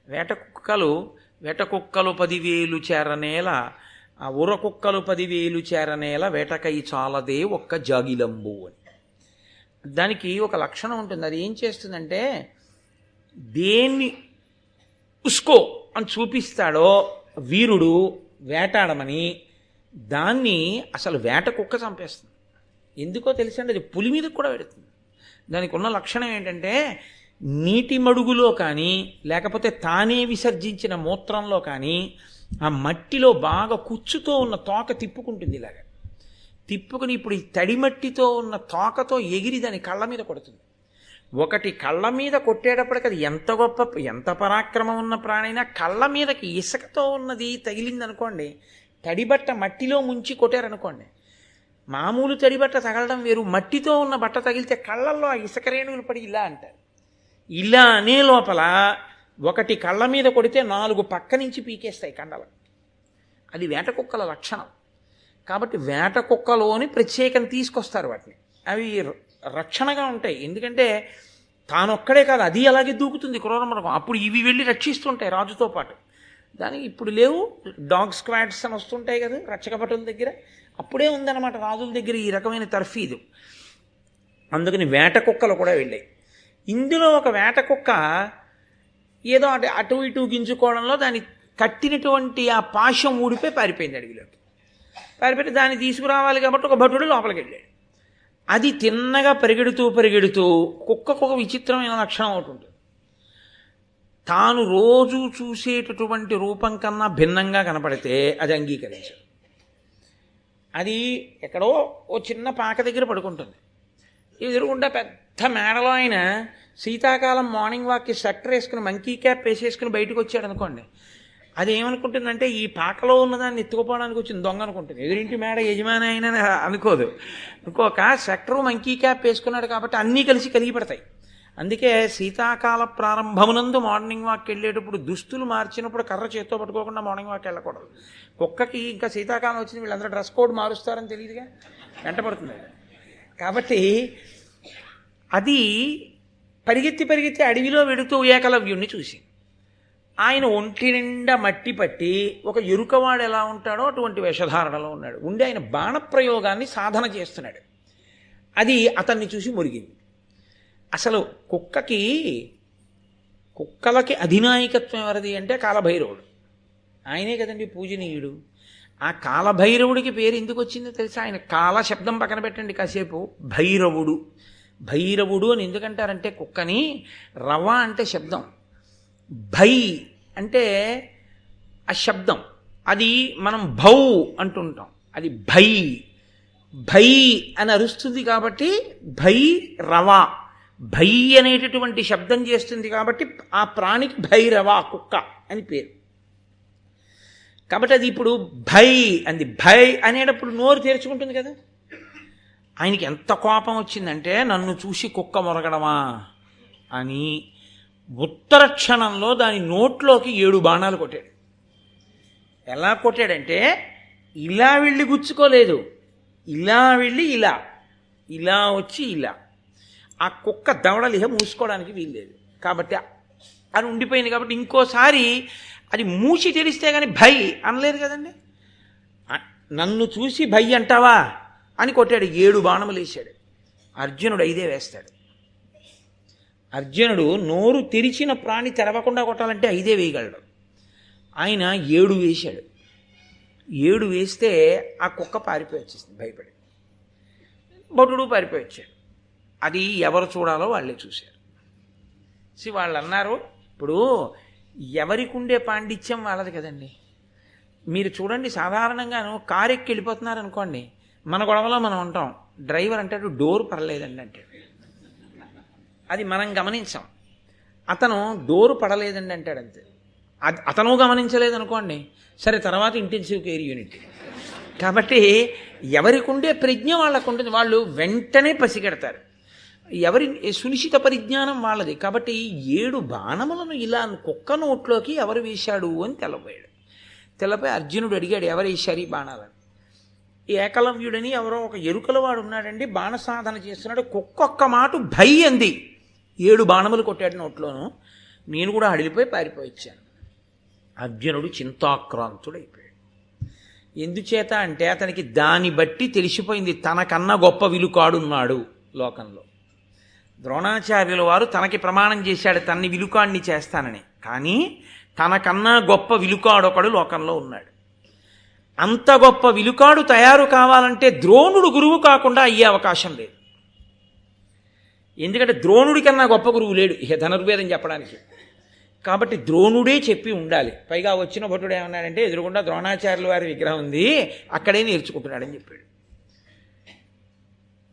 వేట కుక్కలు 10,000 చేరనేల, ఆ ఉర కుక్కలు 10,000 చేరనేల, వేటకై చాలదే ఒక్క జాగిలంబు అని. దానికి ఒక లక్షణం ఉంటుంది. అది ఏం చేస్తుందంటే, దేన్ని ఉస్కో అని చూపిస్తాడో వీరుడు వేటాడమని, దాన్ని అసలు వేట కుక్క చంపేస్తుంది. ఎందుకో తెలుసండి, అది పులి మీద కూడా పెడుతుంది. దానికి ఉన్న లక్షణం ఏంటంటే, నీటి మడుగులో కానీ లేకపోతే తానే విసర్జించిన మూత్రంలో కానీ ఆ మట్టిలో బాగా కుచ్చుతో ఉన్న తోక తిప్పుకుంటుంది. ఇలాగా తిప్పుకుని ఇప్పుడు ఈ తడి మట్టితో ఉన్న తోకతో ఎగిరి దాని కళ్ళ మీద కొడుతుంది. ఒకటి కళ్ళ మీద కొట్టేటప్పటికి అది ఎంత గొప్ప, ఎంత పరాక్రమం ఉన్న ప్రాణైనా కళ్ళ మీదకి ఇసుకతో ఉన్నది తగిలిందనుకోండి, తడిబట్ట మట్టిలో ముంచి కొట్టారనుకోండి, మామూలు తడిబట్ట తగలడం వేరు, మట్టితో ఉన్న బట్ట తగిలితే కళ్ళల్లో ఆ ఇసుక రేణువులు పడి ఇలా అంటారు. ఇలా అనే లోపల ఒకటి కళ్ళ మీద కొడితే 4 పక్క నుంచి పీకేస్తాయి కండలు. అది వేట కుక్కల లక్షణం. కాబట్టి వేట కుక్కలోని ప్రత్యేకం తీసుకొస్తారు వాటిని. అవి రక్షణగా ఉంటాయి. ఎందుకంటే తానొక్కడే కాదు, అది అలాగే దూకుతుంది క్రూరమృగం. అప్పుడు ఇవి వెళ్ళి రక్షిస్తుంటాయి రాజుతో పాటు. దానికి ఇప్పుడు లేవు, డాగ్ స్క్వాడ్స్ అని వస్తుంటాయి కదా రక్షకభటుల దగ్గర. అప్పుడే ఉందన్నమాట రాజుల దగ్గర ఈ రకమైన తర్ఫీదు. అందుకని వేట కుక్కలు కూడా వెళ్ళాయి. ఇందులో ఒక వేట కుక్క ఏదో అటు ఇటు గింజుకోవడంలో దాన్ని కట్టినటువంటి ఆ పాశం ఊడిపోయి పారిపోయింది అడవిలోకి. పారిపోయి దాన్ని తీసుకురావాలి కాబట్టి ఒక భటుడు లోపలికి వెళ్ళాడు. అది తిన్నగా పరిగెడుతూ కుక్కకు ఒక విచిత్రమైన లక్షణం ఒకటి ఉంటుంది. తాను రోజు చూసేటటువంటి రూపం కన్నా భిన్నంగా కనపడితే అది అంగీకరించదు. అది ఎక్కడో ఓ చిన్న పాక దగ్గర పడుకుంటుంది. ఎదురుగుండా పెద్ద మేడలో ఆయన శీతాకాలం మార్నింగ్ వాక్కి స్వెటర్ వేసుకుని మంకీ క్యాప్ వేసేసుకుని బయటకు వచ్చాడు అనుకోండి, అది ఏమనుకుంటుందంటే ఈ పాకలో ఉన్నదాన్ని ఎత్తుకుపోవడానికి వచ్చింది దొంగ అనుకుంటుంది. ఎదురింటి మేడ యజమాని అయినా అనుకోదు. ఇంకొక స్వెటరు మంకీ క్యాప్ వేసుకున్నాడు కాబట్టి అన్నీ కలిగి పడతాయి. అందుకే శీతాకాల ప్రారంభమునందు మార్నింగ్ వాక్ వెళ్ళేటప్పుడు దుస్తులు మార్చినప్పుడు కర్ర చేత్తో పట్టుకోకుండా మార్నింగ్ వాక్ వెళ్ళకూడదు. కుక్కకి ఇంకా శీతాకాలం వచ్చింది వీళ్ళందరూ డ్రెస్ కోడ్ మారుస్తారని తెలియదుగా, వెంట పడుతుంది. కాబట్టి అది పరిగెత్తి అడవిలో వెడుతూ ఏకలవ్యుణ్ణి చూసి ఆయన ఒంటి నిండా మట్టి పట్టి ఒక ఎరుకవాడు ఎలా ఉంటాడో అటువంటి వేషధారణలో ఉన్నాడు. ఉండి ఆయన బాణప్రయోగాన్ని సాధన చేస్తున్నాడు. అది అతన్ని చూసి మురిగింది. అసలు కుక్కలకి అధినాయకత్వం ఎవరిది అంటే కాలభైరవుడు. ఆయనే కదండి పూజనీయుడు. ఆ కాలభైరవుడికి పేరు ఎందుకు వచ్చిందో తెలుసా? ఆయన కాల శబ్దం పక్కన పెట్టండి కాసేపు. భైరవుడు అని ఎందుకంటారంటే కుక్కని రవ అంటే శబ్దం, భై అంటే ఆ శబ్దం, అది మనం భౌ అంటుంటాం, అది భై అని అరుస్తుంది కాబట్టి భై రవ, భై అనేటటువంటి శబ్దం చేస్తుంది కాబట్టి ఆ ప్రాణికి భైరవ కుక్క అని పేరు. కాబట్టి అది ఇప్పుడు భై అనేటప్పుడు నోరు తెరుచుకుంటుంది కదా. ఆయనకి ఎంత కోపం వచ్చిందంటే నన్ను చూసి కుక్క మొరగడమా అని ఉత్తర క్షణంలో దాని నోట్లోకి 7 బాణాలు కొట్టాడు. ఎలా కొట్టాడంటే ఇలా వెళ్ళి గుచ్చుకోలేదు, ఇలా వెళ్ళి ఇలా వచ్చి ఇలా. ఆ కుక్క దవడలిహ మూసుకోవడానికి వీల్లేదు కాబట్టి అది ఉండిపోయింది. కాబట్టి ఇంకోసారి అది మూసి తెరిస్తే కానీ భై అనలేదు కదండి. నన్ను చూసి భై అంటావా అని కొట్టాడు. 7 బాణములు వేశాడు. అర్జునుడు 5 వేస్తాడు. అర్జునుడు నోరు తెరిచిన ప్రాణి తెరవకుండా కొట్టాలంటే 5 వేయగలడు. ఆయన 7 వేశాడు. 7 వేస్తే ఆ కుక్క పారిపోయి వచ్చేసింది భయపడి. భటుడు పారిపోయి వచ్చాడు. అది ఎవరు చూడాలో వాళ్ళే చూశారు. వాళ్ళు అన్నారు, ఇప్పుడు ఎవరికి ఉండే పాండిత్యం వాళ్ళది కదండి. మీరు చూడండి, సాధారణంగాను కారు ఎక్కి వెళ్ళిపోతున్నారు అనుకోండి, మన గొడవలో మనం ఉంటాం, డ్రైవర్ అంటాడు డోర్ పర్లేదండి అంటాడు. అది మనం గమనించాం. అతను డోరు పడలేదండి అంటాడు అంతే. అతను గమనించలేదనుకోండి, సరే తర్వాత ఇంటెన్సివ్ కేర్ యూనిట్. కాబట్టి ఎవరికి ఉండే ప్రజ్ఞ వాళ్ళకు ఉంటుంది, వాళ్ళు వెంటనే పసిగడతారు. ఎవరి సునిశ్చిత పరిజ్ఞానం వాళ్ళది. కాబట్టి 7 బాణములను ఇలా కుక్క నోట్లోకి ఎవరు వేశాడు అని తెల్లపోయాడు. తెల్లపోయి అర్జునుడు అడిగాడు, ఎవరు వేశారు ఈ బాణాలని? ఈ ఏకలవ్యుడని ఎవరో ఒక ఎరుకల వాడు ఉన్నాడండి, బాణ సాధన చేస్తున్నాడు. కుక్కొక్క మాట భై అంది, 7 బాణములు కొట్టాడు నోట్లోను. నేను కూడా అడిలిపోయి పారిపోయిచ్చాను. అర్జునుడు చింతాక్రాంతుడైపోయాడు. ఎందుచేత అంటే అతనికి దాన్ని బట్టి తెలిసిపోయింది, తనకన్నా గొప్ప విలుకాడున్నాడు లోకంలో. ద్రోణాచార్యుల వారు తనకి ప్రమాణం చేశాడు, తన్ని విలుకాడిని చేస్తానని. కానీ తనకన్నా గొప్ప విలుకాడొకడు లోకంలో ఉన్నాడు. అంత గొప్ప విలుకాడు తయారు కావాలంటే ద్రోణుడు గురువు కాకుండా అయ్యే అవకాశం లేదు. ఎందుకంటే ద్రోణుడి కన్నా గొప్ప గురువు లేడు ఇక ధనుర్వేదం చెప్పడానికి. కాబట్టి ద్రోణుడే చెప్పి ఉండాలి. పైగా వచ్చిన భటుడు ఏమన్నాడంటే, ఎదురుగుండా ద్రోణాచార్యుల వారి విగ్రహం ఉంది, అక్కడే నేర్చుకుంటున్నాడని చెప్పాడు.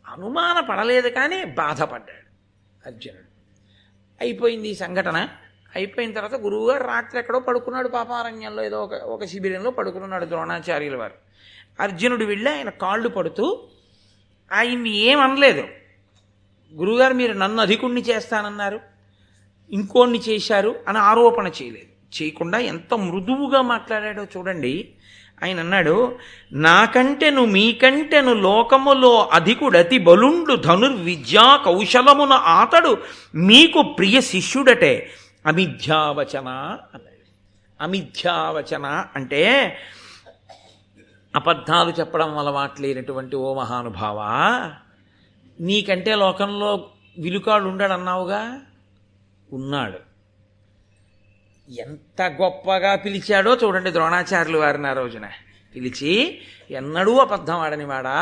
అనుమాన పడలేదు కానీ బాధపడ్డాడు అర్జునుడు. అయిపోయింది ఈ సంఘటన. అయిపోయిన తర్వాత గురువుగారు రాత్రి ఎక్కడో పడుకున్నాడు, పాపారణ్యంలో ఏదో ఒక శిబిరంలో పడుకున్నాడు ద్రోణాచార్యుల వారు. అర్జునుడు వెళ్ళి ఆయన కాళ్ళు పడుతూ ఆయన్ని ఏమనలేదు. గురువుగారు మీరు నన్ను అధికుణ్ణి చేస్తానన్నారు, ఇంకోన్ని చేశారు అని ఆరోపణ చేయలేదు. చేయకుండా ఎంత మృదువుగా మాట్లాడాడో చూడండి. ఆయన అన్నాడు, నాకంటెను మీకంటెను లోకములో అధికుడతి బలుండు ధనుర్విద్యా కౌశలమున ఆతడు మీకు ప్రియ శిష్యుడటే అమిథ్యావచన అన్నాడు. అమిథ్యావచన అంటే అబద్ధాలు చెప్పడం అలవాట్లేనటువంటి ఓ మహానుభావ, నీకంటే లోకంలో విలుకాడు ఉండడన్నావుగా, ఉన్నాడు. ఎంత గొప్పగా పిలిచాడో చూడండి ద్రోణాచార్యులు వారిని ఆ రోజున పిలిచి, ఎన్నడూ అబద్ధం ఆడని వాడా,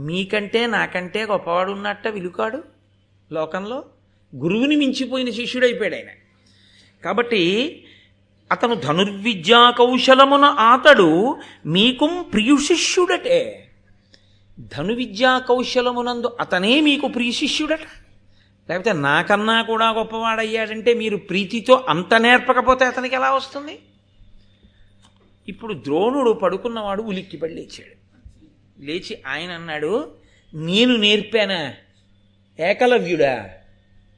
మీకంటే నాకంటే గొప్పవాడు ఉన్నట్ట విలుకాడు లోకంలో. గురువుని మించిపోయిన శిష్యుడైపోయాడు ఆయన. కాబట్టి అతను ధనుర్విద్యా కౌశలమున ఆతడు మీకు ప్రియ శిష్యుడటే. ధనువిద్యా కౌశలమునందు అతనే మీకు ప్రియ శిష్యుడట. లేకపోతే నాకన్నా కూడా గొప్పవాడయ్యాడంటే మీరు ప్రీతితో అంత నేర్పకపోతే అతనికి ఎలా వస్తుంది? ఇప్పుడు ద్రోణుడు పడుకున్నవాడు ఉలిక్కిపడి లేచాడు. లేచి ఆయన అన్నాడు, నేను నేర్పానా? ఏకలవ్యుడా?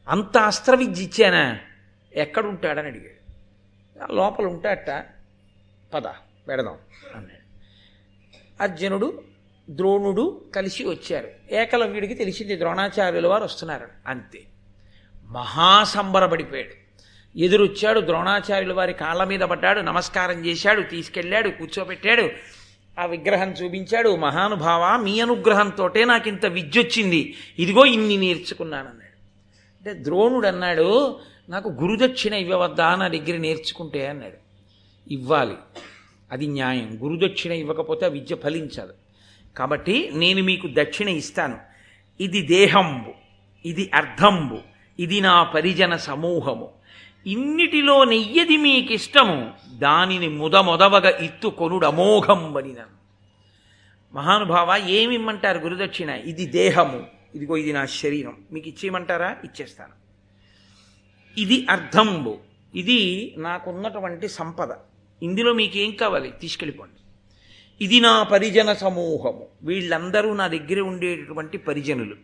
అంత అస్త్రవిద్య ఇచ్చానా? ఎక్కడుంటాడని అడిగాడు. లోపల ఉంటాడట, పద పెడదాం అన్నాడు. అర్జునుడు ద్రోణుడు కలిసి వచ్చారు. ఏకలవ్యుడికి తెలిసింది ద్రోణాచార్యుల వారు వస్తున్నారు. అంతే, మహాసంబరపడిపోయాడు. ఎదురొచ్చాడు, ద్రోణాచార్యుల వారి కాళ్ళ మీద పడ్డాడు, నమస్కారం చేశాడు, తీసుకెళ్ళాడు, కూర్చోబెట్టాడు, ఆ విగ్రహం చూపించాడు. మహానుభావ, మీ అనుగ్రహంతోటే నాకు ఇంత విద్య వచ్చింది, ఇదిగో ఇన్ని నేర్చుకున్నానన్నాడు. అంటే ద్రోణుడు అన్నాడు, నాకు గురుదక్షిణ ఇవ్వవద్దా నా దగ్గర నేర్చుకుంటే అన్నాడు. ఇవ్వాలి, అది న్యాయం. గురుదక్షిణ ఇవ్వకపోతే ఆ విద్య ఫలించదు. కాబట్టి నేను మీకు దక్షిణ ఇస్తాను. ఇది దేహంబు, ఇది అర్థంబు, ఇది నా పరిజన సమూహము. ఇన్నిటిలో నెయ్యది మీకిష్టము, దానిని మొదవగా ఇత్తు కొనుడు అమోఘంబనినను. మహానుభావ, ఏమిమ్మంటారు గురుదక్షిణ? ఇది దేహము, ఇదిగో ఇది నా శరీరం, మీకు ఇచ్చేయమంటారా? ఇచ్చేస్తాను. ఇది అర్థంబు, ఇది నాకున్నటువంటి సంపద, ఇందులో మీకేం కావాలి తీసుకెళ్ళిపోండి. ఇది నా పరిజన సమూహము, వీళ్ళందరూ నా దగ్గర ఉండేటటువంటి పరిజనులు.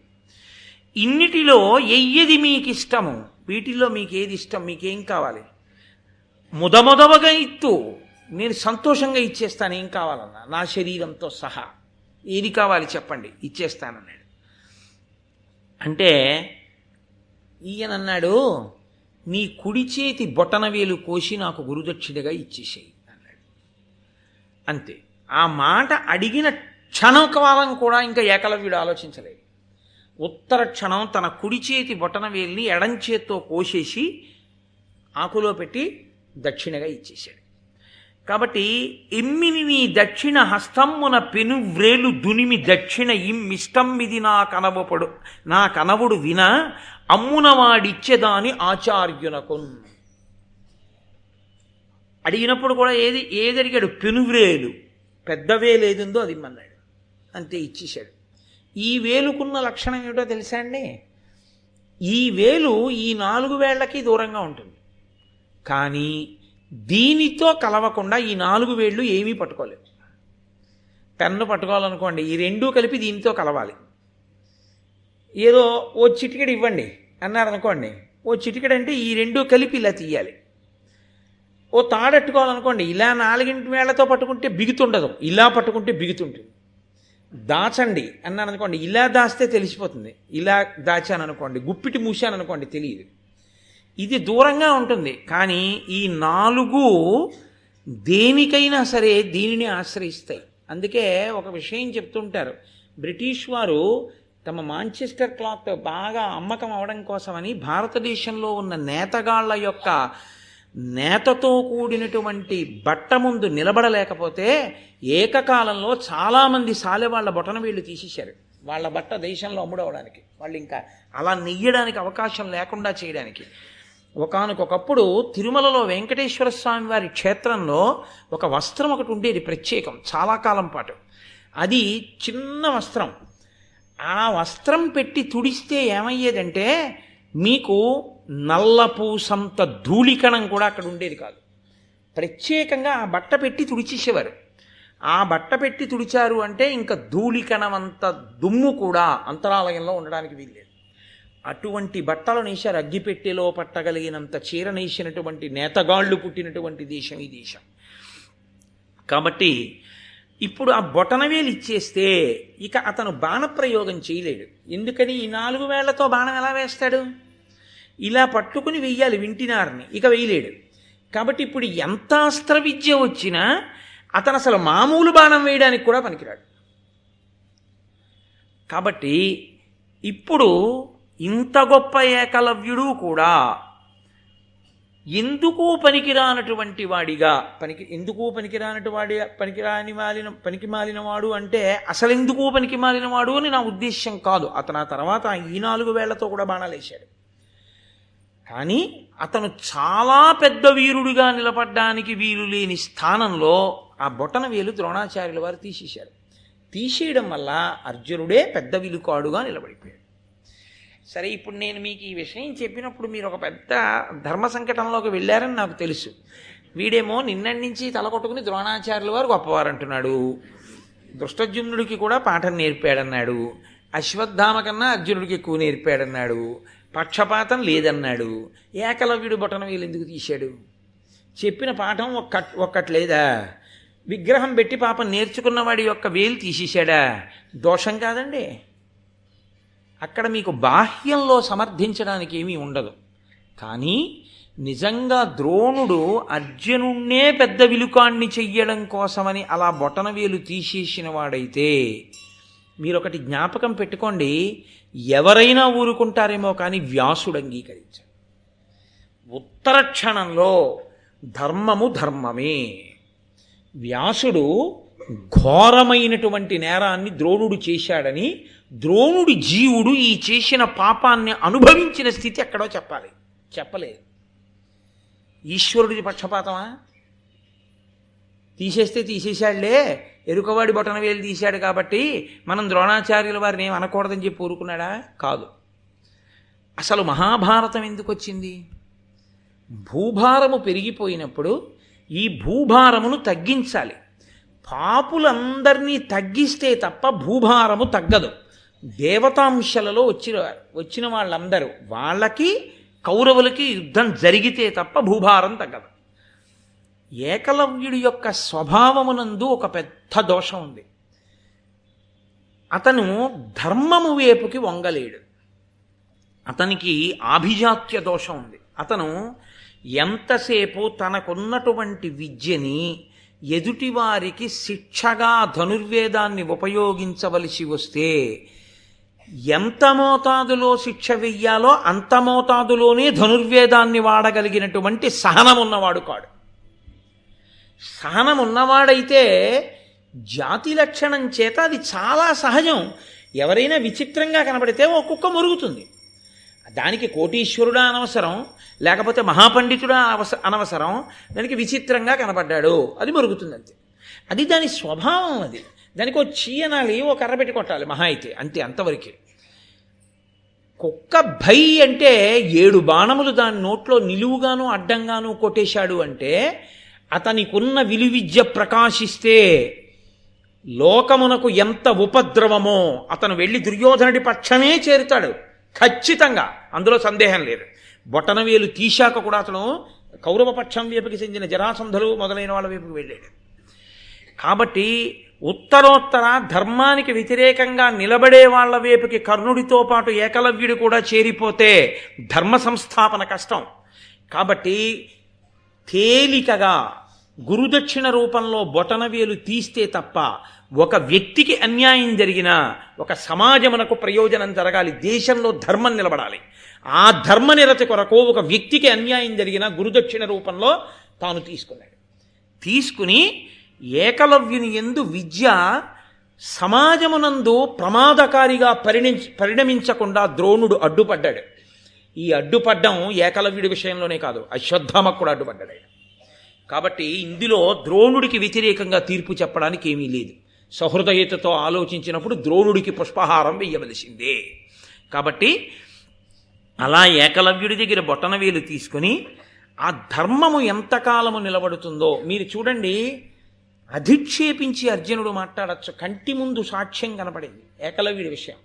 ఇన్నిటిలో ఎయ్యది మీకు ఇష్టము, వీటిల్లో మీకు ఏది ఇష్టం, మీకేం కావాలి? మొదవగా ఇత్తు, నేను సంతోషంగా ఇచ్చేస్తాను. ఏం కావాలన్నా నా శరీరంతో సహా ఏది కావాలి చెప్పండి, ఇచ్చేస్తానన్నాడు. అంటే ఈయనన్నాడు, నీ కుడి చేతి బొటనవేలు కోసి నాకు గురుదక్షిణగా ఇచ్చేసేయి అన్నాడు. అంతే. ఆ మాట అడిగిన క్షణకాలం కూడా ఇంకా ఏకలవ్యుడు ఆలోచించలేదు. ఉత్తర క్షణం తన కుడి చేతి బొటనవేలిని ఎడంచేత్తో కోసేసి ఆకులో పెట్టి దక్షిణగా ఇచ్చేశాడు. కాబట్టి ఎమ్మిని నీ దక్షిణ హస్తమ్మున పెనువ్రేలు దునిమి దక్షిణ ఇమ్మిష్టంమిది నా కనవుడు విన అమ్మునవాడిచ్చేదాని ఆచార్యునకు. అడిగినప్పుడు కూడా ఏది అడిగాడు? పెనువ్రేలు, పెద్ద వేలు ఏదిందో అది ఇమ్మన్నాడు. అంతే, ఇచ్చేశాడు. ఈ వేలుకున్న లక్షణం ఏమిటో తెలుసా అండి? ఈ వేలు ఈ 4 వేళ్లకి దూరంగా ఉంటుంది. కానీ దీనితో కలవకుండా ఈ 4 వేళ్ళు ఏమీ పట్టుకోలేవు. పెన్ను పట్టుకోవాలనుకోండి, ఈ రెండూ కలిపి దీనితో కలవాలి. ఏదో ఓ చిటికెడు ఇవ్వండి అన్నారనుకోండి, ఓ చిటికెడు అంటే ఈ రెండూ కలిపి ఇలా తీయాలి. ఓ తాడెట్టుకోవాలనుకోండి, ఇలా 4 వేళ్లతో పట్టుకుంటే బిగుతుండదు, ఇలా పట్టుకుంటే బిగుతుంటుంది. దాచండి అన్నాను అనుకోండి, ఇలా దాస్తే తెలిసిపోతుంది, ఇలా దాచాను అనుకోండి, గుప్పిటి మూసాను అనుకోండి తెలియదు. ఇది దూరంగా ఉంటుంది. కానీ ఈ 4 దేనికైనా సరే దీనిని ఆశ్రయిస్తాయి. అందుకే ఒక విషయం చెప్తుంటారు, బ్రిటిష్ వారు తమ మాంచెస్టర్ క్లాత్ బాగా అమ్మకం అవడం కోసమని భారతదేశంలో ఉన్న నేతగాళ్ల యొక్క నేతతో కూడినటువంటి బట్ట ముందు నిలబడలేకపోతే ఏకకాలంలో చాలామంది సాలెవాళ్ల బొటనవేళ్లు తీసేశారు, వాళ్ళ బట్ట దేశంలో అమ్ముడవడానికి. వాళ్ళు ఇంకా అలా నెయ్యడానికి అవకాశం లేకుండా చేయడానికి. ఒకానొకప్పుడు తిరుమలలో వెంకటేశ్వర స్వామి వారి క్షేత్రంలో ఒక వస్త్రం ఒకటి ఉండేది ప్రత్యేకం, చాలా కాలం పాటు. అది చిన్న వస్త్రం. ఆ వస్త్రం పెట్టి తుడిస్తే ఏమయ్యేదంటే మీకు నల్లపూసంత ధూళికణం కూడా అక్కడ ఉండేది కాదు. ప్రత్యేకంగా ఆ బట్ట పెట్టి తుడిచేసేవారు. ఆ బట్ట పెట్టి తుడిచారు అంటే ఇంకా ధూళికణం అంత దుమ్ము కూడా అంతరాలయంలో ఉండడానికి వీల్లేదు. అటువంటి బట్టలు నేశారు. అగ్గిపెట్టెలో పట్టగలిగినంత చీర నేసినటువంటి నేతగాళ్ళు పుట్టినటువంటి దేశం ఈ దేశం. కాబట్టి ఇప్పుడు ఆ బొటనవేలు ఇచ్చేస్తే ఇక అతను బాణప్రయోగం చేయలేడు. ఎందుకని? ఈ 4 వేళ్లతో బాణం ఎలా వేస్తాడు? ఇలా పట్టుకుని వెయ్యాలి వింటినారిని, ఇక వేయలేడు. కాబట్టి ఇప్పుడు ఎంత అస్త్ర విద్య వచ్చినా అతను అసలు మామూలు బాణం వేయడానికి కూడా పనికిరాడు. కాబట్టి ఇప్పుడు ఇంత గొప్ప ఏకలవ్యుడు కూడా ఎందుకు పనికిరానటువంటి వాడిగా ఎందుకు పనికి మాలినవాడు అంటే అసలు ఎందుకు పనికి మాలినవాడు అని నా ఉద్దేశ్యం కాదు. అతను ఆ తర్వాత ఈ 4 వేళ్లతో కూడా బాణాలు వేశాడు. కానీ అతను చాలా పెద్ద వీరుడిగా నిలబడ్డానికి వీలు లేని స్థానంలో ఆ బొటన వేలు ద్రోణాచార్యుల వారు తీసేశారు. తీసేయడం వల్ల అర్జునుడే పెద్ద విలుకాడుగా నిలబడిపోయాడు. సరే, ఇప్పుడు నేను మీకు ఈ విషయం చెప్పినప్పుడు మీరు ఒక పెద్ద ధర్మ సంకటంలోకి వెళ్ళారని నాకు తెలుసు. వీడేమో నిన్నటి నుంచి తలకొట్టుకుని ద్రోణాచార్యుల వారు గొప్పవారు అంటున్నాడు, దృష్టజుమ్నుడికి కూడా పాఠం నేర్పాడన్నాడు, అశ్వత్థామ కన్నా అర్జునుడికి ఎక్కువ నేర్పాడన్నాడు, పక్షపాతం లేదన్నాడు. ఏకలవ్యుడు బొటన వేలు ఎందుకు తీశాడు? చెప్పిన పాఠం ఒక్కటి లేదా? విగ్రహం పెట్టి పాపం నేర్చుకున్నవాడి యొక్క వేలు తీసేశాడా? దోషం కాదండి. అక్కడ మీకు బాహ్యంలో సమర్థించడానికి ఏమీ ఉండదు. కానీ నిజంగా ద్రోణుడు అర్జునుణ్ణే పెద్ద విలుకాన్ని చెయ్యడం కోసమని అలా బొటనవేలు తీసేసిన వాడైతే మీరొకటి జ్ఞాపకం పెట్టుకోండి, ఎవరైనా ఊరుకుంటారేమో కానీ వ్యాసుడు అంగీకరించాడు. ఉత్తర క్షణంలో ధర్మము ధర్మమే. వ్యాసుడు ఘోరమైనటువంటి నేరాన్ని ద్రోణుడు చేశాడని, ద్రోణుడి జీవుడు ఈ చేసిన పాపాన్ని అనుభవించిన స్థితి ఎక్కడో చెప్పాలి, చెప్పలేదు. ఈశ్వరుడి పక్షపాతమా? తీసేస్తే తీసేశాడులే, ఎరుకవాడి బొటన వేలు తీశాడు కాబట్టి మనం ద్రోణాచార్యుల వారిని ఏం అనకూడదని చెప్పి ఊరుకున్నాడా? కాదు. అసలు మహాభారతం ఎందుకు వచ్చింది? భూభారము పెరిగిపోయినప్పుడు ఈ భూభారమును తగ్గించాలి. పాపులందరినీ తగ్గిస్తే తప్ప భూభారము తగ్గదు. దేవతాంశలలో వచ్చిన వాళ్ళందరూ, వాళ్ళకి కౌరవులకి యుద్ధం జరిగితే తప్ప భూభారం తగ్గదు. ఏకలవ్యుడి యొక్క స్వభావమునందు ఒక పెద్ద దోషం ఉంది. అతను ధర్మము వైపుకి వంగలేడు. అతనికి ఆభిజాత్య దోషం ఉంది. అతను ఎంతసేపు తనకున్నటువంటి విద్యని ఎదుటివారికి శిక్షగా ధనుర్వేదాన్ని ఉపయోగించవలసి వస్తే ఎంత మోతాదులో శిక్ష వెయ్యాలో అంత మోతాదులోనే ధనుర్వేదాన్ని వాడగలిగినటువంటి సహనం ఉన్నవాడు కాడు. సహనం ఉన్నవాడైతే జాతి లక్షణం చేత అది చాలా సహజం. ఎవరైనా విచిత్రంగా కనబడితే ఓ కుక్క మురుగుతుంది. దానికి కోటీశ్వరుడా అనవసరం, లేకపోతే మహాపండితుడా అనవసరం. దానికి విచిత్రంగా కనబడ్డాడు, అది మురుగుతుంది అంతే. అది దాని స్వభావం. అది దానికి ఓ చీయనాలి, ఓ కర్ర పెట్టి కొట్టాలి మహా అయితే, అంతే, అంతవరకే. కుక్క భై అంటే 7 బాణములు దాని నోట్లో నిలువుగాను అడ్డంగాను కొట్టేశాడు అంటే అతనికున్న విలువిద్య ప్రకాశిస్తే లోకమునకు ఎంత ఉపద్రవమో అతను వెళ్ళి దుర్యోధనుడి పక్షమే చేరుతాడు ఖచ్చితంగా, అందులో సందేహం లేదు. బొటనవేలు తీశాక కూడా అతను కౌరవ పక్షం వైపుకి చెందిన జరాసంధులు మొదలైన వాళ్ళ వైపుకి వెళ్ళాడు. కాబట్టి ఉత్తరోత్తర ధర్మానికి వ్యతిరేకంగా నిలబడే వాళ్ళ వైపుకి కర్ణుడితో పాటు ఏకలవ్యుడు కూడా చేరిపోతే ధర్మ సంస్థాపన కష్టం. కాబట్టి తేలికగా గురుదక్షిణ రూపంలో బొటనవేలు తీస్తే తప్ప ఒక వ్యక్తికి అన్యాయం జరిగినా ఒక సమాజమునకు ప్రయోజనం జరగాలి, దేశంలో ధర్మం నిలబడాలి. ఆ ధర్మనిరతి కొరకు ఒక వ్యక్తికి అన్యాయం జరిగిన గురుదక్షిణ రూపంలో తాను తీసుకున్నాడు. తీసుకుని ఏకలవ్యుని యందు విద్య సమాజమునందు ప్రమాదకారిగా పరిణమించకుండా ద్రోణుడు అడ్డుపడ్డాడు. ఈ అడ్డుపడ్డం ఏకలవ్యుడి విషయంలోనే కాదు, అశ్వత్థామకు కూడా అడ్డుపడ్డాడు. కాబట్టి ఇందులో ద్రోణుడికి వ్యతిరేకంగా తీర్పు చెప్పడానికి ఏమీ లేదు. సహృదయతతో ఆలోచించినప్పుడు ద్రోణుడికి పుష్పహారం వెయ్యవలసిందే. కాబట్టి అలా ఏకలవ్యుడి దగ్గర బొటనవేలు తీసుకుని ఆ ధర్మము ఎంతకాలము నిలబడుతుందో మీరు చూడండి. అధిక్షేపించి అర్జునుడు మాట్లాడచ్చు, కంటి ముందు సాక్ష్యం కనపడింది ఏకలవ్యుడి విషయం.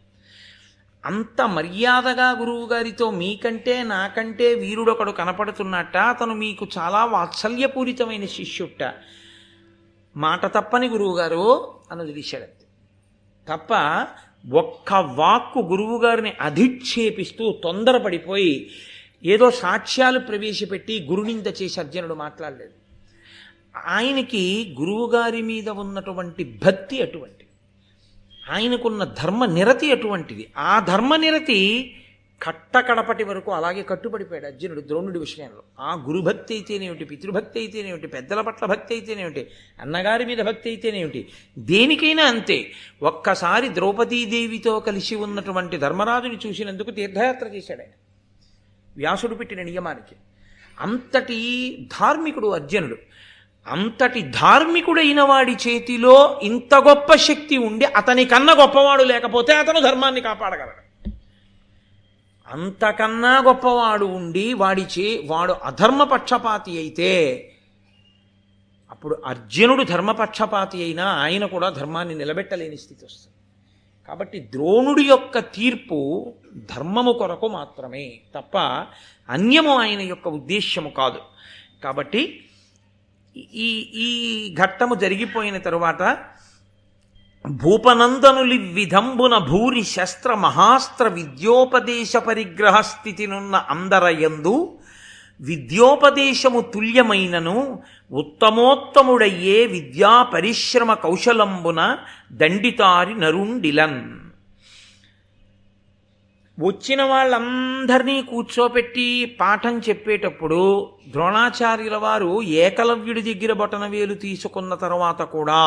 అంత మర్యాదగా గురువుగారితో మీకంటే నాకంటే వీరుడొకడు కనపడుతున్నట్ట, అతను మీకు చాలా వాత్సల్యపూరితమైన శిష్యుట్ట, మాట తప్పని గురువుగారు అని వదిలేశాడంతే. తప్ప ఒక్క వాక్కు గురువుగారిని అధిక్షేపిస్తూ తొందరపడిపోయి ఏదో సాక్ష్యాలు ప్రవేశపెట్టి గురునింద చేసి అర్జునుడు మాట్లాడలేదు. ఆయనకి గురువుగారి మీద ఉన్నటువంటి భక్తి అటువంటి, ఆయనకున్న ధర్మ నిరతి అటువంటిది. ఆ ధర్మ నిరతి కట్టకడపటి వరకు అలాగే కట్టుబడిపోయాడు అర్జునుడు ద్రోణుడి విషయంలో. ఆ గురుభక్తి అయితేనేమిటి, పితృభక్తి అయితేనేమిటి, పెద్దల పట్ల భక్తి అయితేనేమిటి, అన్నగారి మీద భక్తి అయితేనేమిటి, దేనికైనా అంతే. ఒక్కసారి ద్రౌపదీదేవితో కలిసి ఉన్నటువంటి ధర్మరాజుని చూసినందుకు తీర్థయాత్ర చేశాడు ఆయన, వ్యాసుడు పెట్టిన నియమానికి. అంతటి ధార్మికుడు అర్జునుడు. అంతటి ధార్మికుడైన వాడి చేతిలో ఇంత గొప్ప శక్తి ఉండి అతని కన్నా గొప్పవాడు లేకపోతే అతను ధర్మాన్ని కాపాడగలడు. అంతకన్నా గొప్పవాడు ఉండి వాడు అధర్మ పక్షపాతి అయితే అప్పుడు అర్జునుడు ధర్మపక్షపాతి అయినా ఆయన కూడా ధర్మాన్ని నిలబెట్టలేని స్థితి వస్తుంది. కాబట్టి ద్రోణుడి యొక్క తీర్పు ధర్మము కొరకు మాత్రమే తప్ప అన్యము ఆయన యొక్క ఉద్దేశ్యము కాదు. కాబట్టి ఈ ఘట్టము జరిగిపోయిన తరువాత భూపనందనులి విధంబున భూరి శస్త్ర మహాస్త్ర విద్యోపదేశ పరిగ్రహ స్థితినున్న అందరయందు విద్యోపదేశము తుల్యమైనను ఉత్తమోత్తముడయ్యే విద్యా పరిశ్రమ కౌశలంబున దండితారి నరుండిలన్. వచ్చిన వాళ్ళందరినీ కూర్చోపెట్టి పాఠం చెప్పేటప్పుడు ద్రోణాచార్యుల వారు ఏకలవ్యుడి దగ్గర బొటనవేలు తీసుకున్న తర్వాత కూడా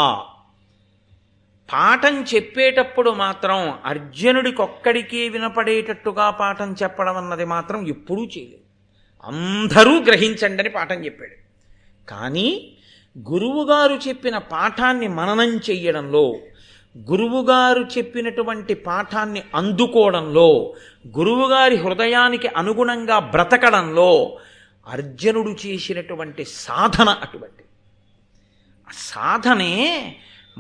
పాఠం చెప్పేటప్పుడు మాత్రం అర్జునుడికొక్కడికే వినపడేటట్టుగా పాఠం చెప్పడం అన్నది మాత్రం ఎప్పుడూ చేయలేదు. అందరూ గ్రహించండి అని పాఠం చెప్పాడు. కానీ గురువుగారు చెప్పిన పాఠాన్ని మననం చెయ్యడంలో, గురువుగారు చెప్పినటువంటి పాఠాన్ని అందుకోవడంలో, గురువుగారి హృదయానికి అనుగుణంగా బ్రతకడంలో అర్జునుడు చేసినటువంటి సాధన అటువంటి. ఆ సాధనే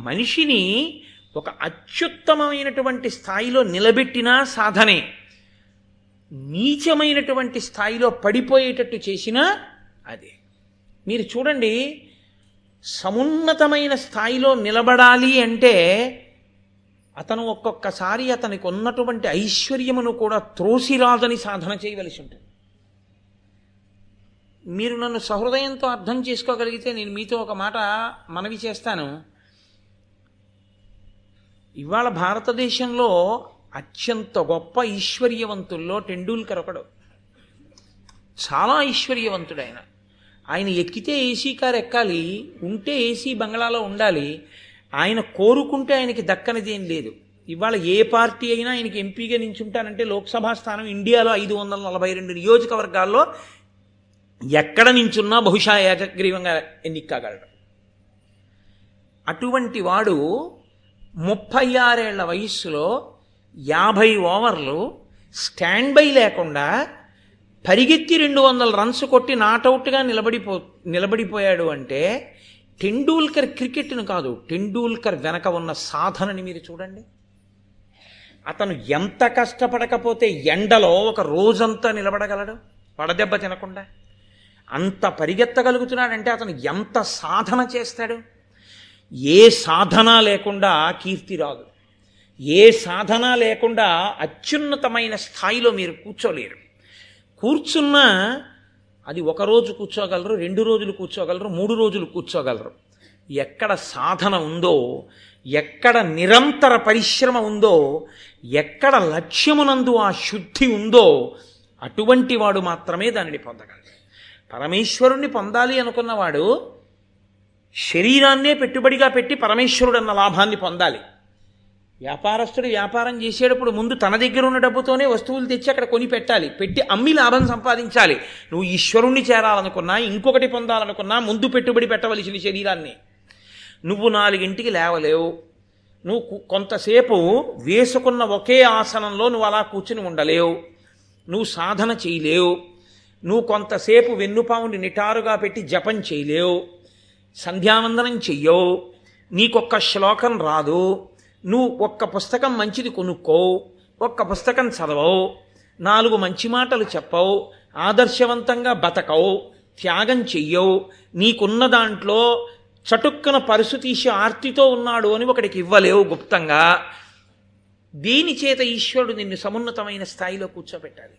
మనిషిని ఒక అత్యుత్తమమైనటువంటి స్థాయిలో నిలబెట్టినా సాధనే, నీచమైనటువంటి స్థాయిలో పడిపోయేటట్టు చేసినా అదే. మీరు చూడండి, సమున్నతమైన స్థాయిలో నిలబడాలి అంటే అతను ఒక్కొక్కసారి అతనికి ఉన్నటువంటి ఐశ్వర్యమును కూడా త్రోసిరాదని సాధన చేయవలసి ఉంటుంది. మీరు నన్ను సహృదయంతో అర్థం చేసుకోగలిగితే నేను మీతో ఒక మాట మనవి చేస్తాను. ఇవాళ భారతదేశంలో అత్యంత గొప్ప ఐశ్వర్యవంతుల్లో టెండూల్కర్ ఒకడు. చాలా ఐశ్వర్యవంతుడు ఆయన. ఆయన ఎక్కితే ఏసీ కారు ఎక్కాలి, ఉంటే ఏసీ బంగ్లాలో ఉండాలి. ఆయన కోరుకుంటే ఆయనకి దక్కనిది ఏం లేదు. ఇవాళ ఏ పార్టీ అయినా ఆయనకి ఎంపీగా నించుంటానంటే లోక్సభ స్థానం ఇండియాలో 542 నియోజకవర్గాల్లో ఎక్కడ నించున్నా బహుశా ఏకగ్రీవంగా ఎన్నిక కాగలడు. అటువంటి వాడు 36 ఏళ్ల వయస్సులో 50 ఓవర్లు స్టాండ్ బై లేకుండా పరిగెత్తి 200 రన్స్ కొట్టి నాటౌట్గా నిలబడిపోయాడు అంటే టెండూల్కర్ క్రికెట్ను కాదు, టెండూల్కర్ వెనక ఉన్న సాధనని మీరు చూడండి. అతను ఎంత కష్టపడకపోతే ఎండలో ఒక రోజంతా నిలబడగలడు వడదెబ్బ తినకుండా. అంత పరిగెత్తగలుగుతున్నాడంటే అతను ఎంత సాధన చేస్తాడు. ఏ సాధన లేకుండా కీర్తి రాదు. ఏ సాధన లేకుండా అత్యున్నతమైన స్థాయిలో మీరు కూర్చోలేరు. కూర్చున్నా అది 1 రోజు కూర్చోగలరు, 2 రోజులు కూర్చోగలరు, 3 రోజులు కూర్చోగలరు. ఎక్కడ సాధన ఉందో, ఎక్కడ నిరంతర పరిశ్రమ ఉందో, ఎక్కడ లక్ష్యమునందు ఆ శుద్ధి ఉందో అటువంటి వాడు మాత్రమే దానిని పొందగలడు. పరమేశ్వరుణ్ణి పొందాలి అనుకున్నవాడు శరీరాన్నే పెట్టుబడిగా పెట్టి పరమేశ్వరుడన్న లాభాన్ని పొందాలి. వ్యాపారస్తుడు వ్యాపారం చేసేటప్పుడు ముందు తన దగ్గర ఉన్న డబ్బుతోనే వస్తువులు తెచ్చి అక్కడ కొని పెట్టాలి, పెట్టి అమ్మి లాభం సంపాదించాలి. నువ్వు ఈశ్వరుణ్ణి చేరాలనుకున్నా, ఇంకొకటి పొందాలనుకున్నా ముందు పెట్టుబడి పెట్టవలసిన శరీరాన్ని. నువ్వు 4ంటికి లేవలేవు, నువ్వు కొంతసేపు వేసుకున్న ఒకే ఆసనంలో నువ్వు అలా కూర్చుని ఉండలేవు, నువ్వు సాధన చేయలేవు, నువ్వు కొంతసేపు వెన్నుపాముని నిటారుగా పెట్టి జపం చేయలేవు, సంధ్యావందనం చెయ్యవు, నీకొక్క శ్లోకం రాదు, నువ్వు ఒక్క పుస్తకం మంచిది కొనుక్కోవు, ఒక్క పుస్తకం చదవవు, 4 మంచి మాటలు చెప్పవు, ఆదర్శవంతంగా బతకవు, త్యాగం చెయ్యవు, నీకున్న దాంట్లో చటుక్కున పరుసు తీసి ఆర్తితో ఉన్నాడు అని ఒకడికి ఇవ్వలేవు గుప్తంగా. దేని చేత ఈశ్వరుడు నిన్ను సమున్నతమైన స్థాయిలో కూర్చోబెట్టాలి?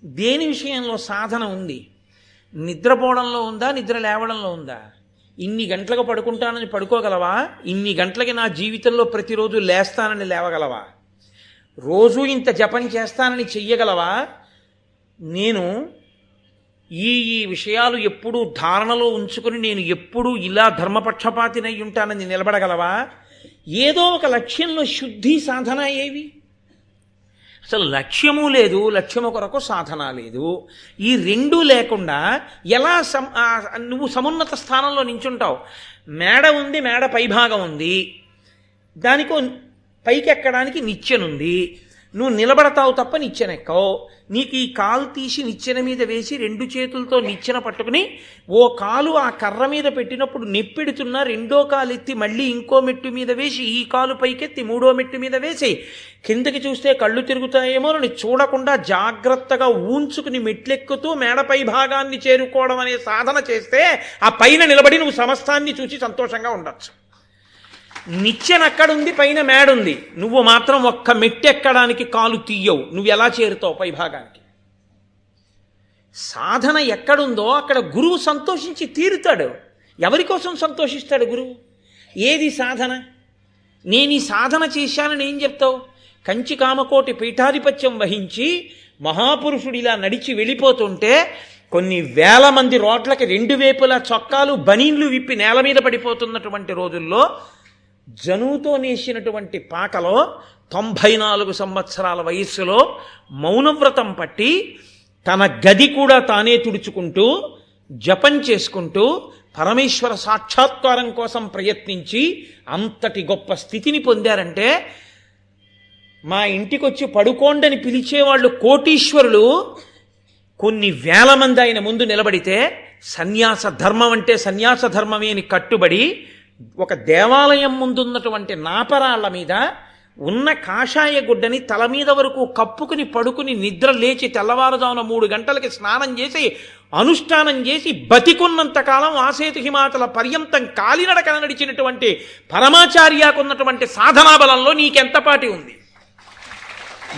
దేని విషయంలో సాధన ఉంది? నిద్రపోవడంలో ఉందా, నిద్ర లేవడంలో ఉందా? ఇన్ని గంటలకు పడుకుంటానని పడుకోగలవా? ఇన్ని గంటలకి నా జీవితంలో ప్రతిరోజు లేస్తానని లేవగలవా? రోజు ఇంత జపం చేస్తానని చెయ్యగలవా? నేను ఈ విషయాలు ఎప్పుడూ ధారణలో ఉంచుకుని నేను ఎప్పుడూ ఇలా ధర్మపక్షపాతినై ఉంటానని నిలబడగలవా? ఏదో ఒక లక్ష్యంలో శుద్ధి సాధన ఏవి? అసలు లక్ష్యము లేదు, లక్ష్యము కొరకు సాధన లేదు. ఈ 2 లేకుండా ఎలా నువ్వు సమున్నత స్థానంలో నించుంటావు? మేడ ఉంది, మేడ పైభాగం ఉంది, దానికో పైకెక్కడానికి నిచ్చెనుంది. నువ్వు నిలబడతావు తప్ప నిచ్చెనెక్కవు. నీకు ఈ కాలు తీసి నిచ్చెన మీద వేసి 2 చేతులతో నిచ్చెన పట్టుకుని ఓ కాలు ఆ కర్ర మీద పెట్టినప్పుడు నెప్పెడుతున్నా 2వ కాలు ఎత్తి మళ్ళీ ఇంకో మెట్టు మీద వేసి ఈ కాలు పైకెత్తి 3వ మెట్టు మీద వేసి కిందకి చూస్తే కళ్ళు తిరుగుతాయేమో అని చూడకుండా జాగ్రత్తగా ఊంచుకుని మెట్లెక్కుతూ మేడపై భాగాన్ని చేరుకోవడం అనే సాధన చేస్తే ఆ పైన నిలబడి నువ్వు సమస్తాన్ని చూసి సంతోషంగా ఉండొచ్చు. నిచ్చెన అక్కడుంది, పైన మేడుంది, నువ్వు మాత్రం ఒక్క మెట్టెక్కడానికి కాలు తీయవు. నువ్వు ఎలా చేరుతావు పై భాగానికి? సాధన ఎక్కడుందో అక్కడ గురువు సంతోషించి తీరుతాడు. ఎవరి కోసం సంతోషిస్తాడు గురువు? ఏది సాధన? నేను ఈ సాధన చేశానని ఏం చెప్తావు? కంచి కామకోటి పీఠాధిపత్యం వహించి మహాపురుషుడిలా నడిచి వెళ్ళిపోతుంటే కొన్ని వేల మంది రోడ్లకి 2 వైపులా చొక్కాలు బనీన్లు విప్పి నేల మీద పడిపోతున్నటువంటి రోజుల్లో జనువుతో నేసినటువంటి పాకలో 94 సంవత్సరాల వయస్సులో మౌనవ్రతం పట్టి తన గది కూడా తానే తుడుచుకుంటూ జపం చేసుకుంటూ పరమేశ్వర సాక్షాత్కారం కోసం ప్రయత్నించి అంతటి గొప్ప స్థితిని పొందారంటే, మా ఇంటికొచ్చి పడుకోండని పిలిచేవాళ్ళు కోటీశ్వరులు కొన్ని వేల మంది ఆయన ముందు నిలబడితే సన్యాస ధర్మం అంటే సన్యాస ధర్మమే అని కట్టుబడి ఒక దేవాలయం ముందున్నటువంటి నాపరాళ్ల మీద ఉన్న కాషాయ గుడ్డని తల మీద వరకు కప్పుకుని పడుకుని నిద్ర లేచి తెల్లవారుజామున 3 గంటలకి స్నానం చేసి అనుష్ఠానం చేసి బతికున్నంతకాలం ఆసేతు హిమాచల పర్యంతం కాలినడకన నడిచినటువంటి పరమాచార్యకున్నటువంటి సాధనా బలంలో నీకెంతపాటి ఉంది?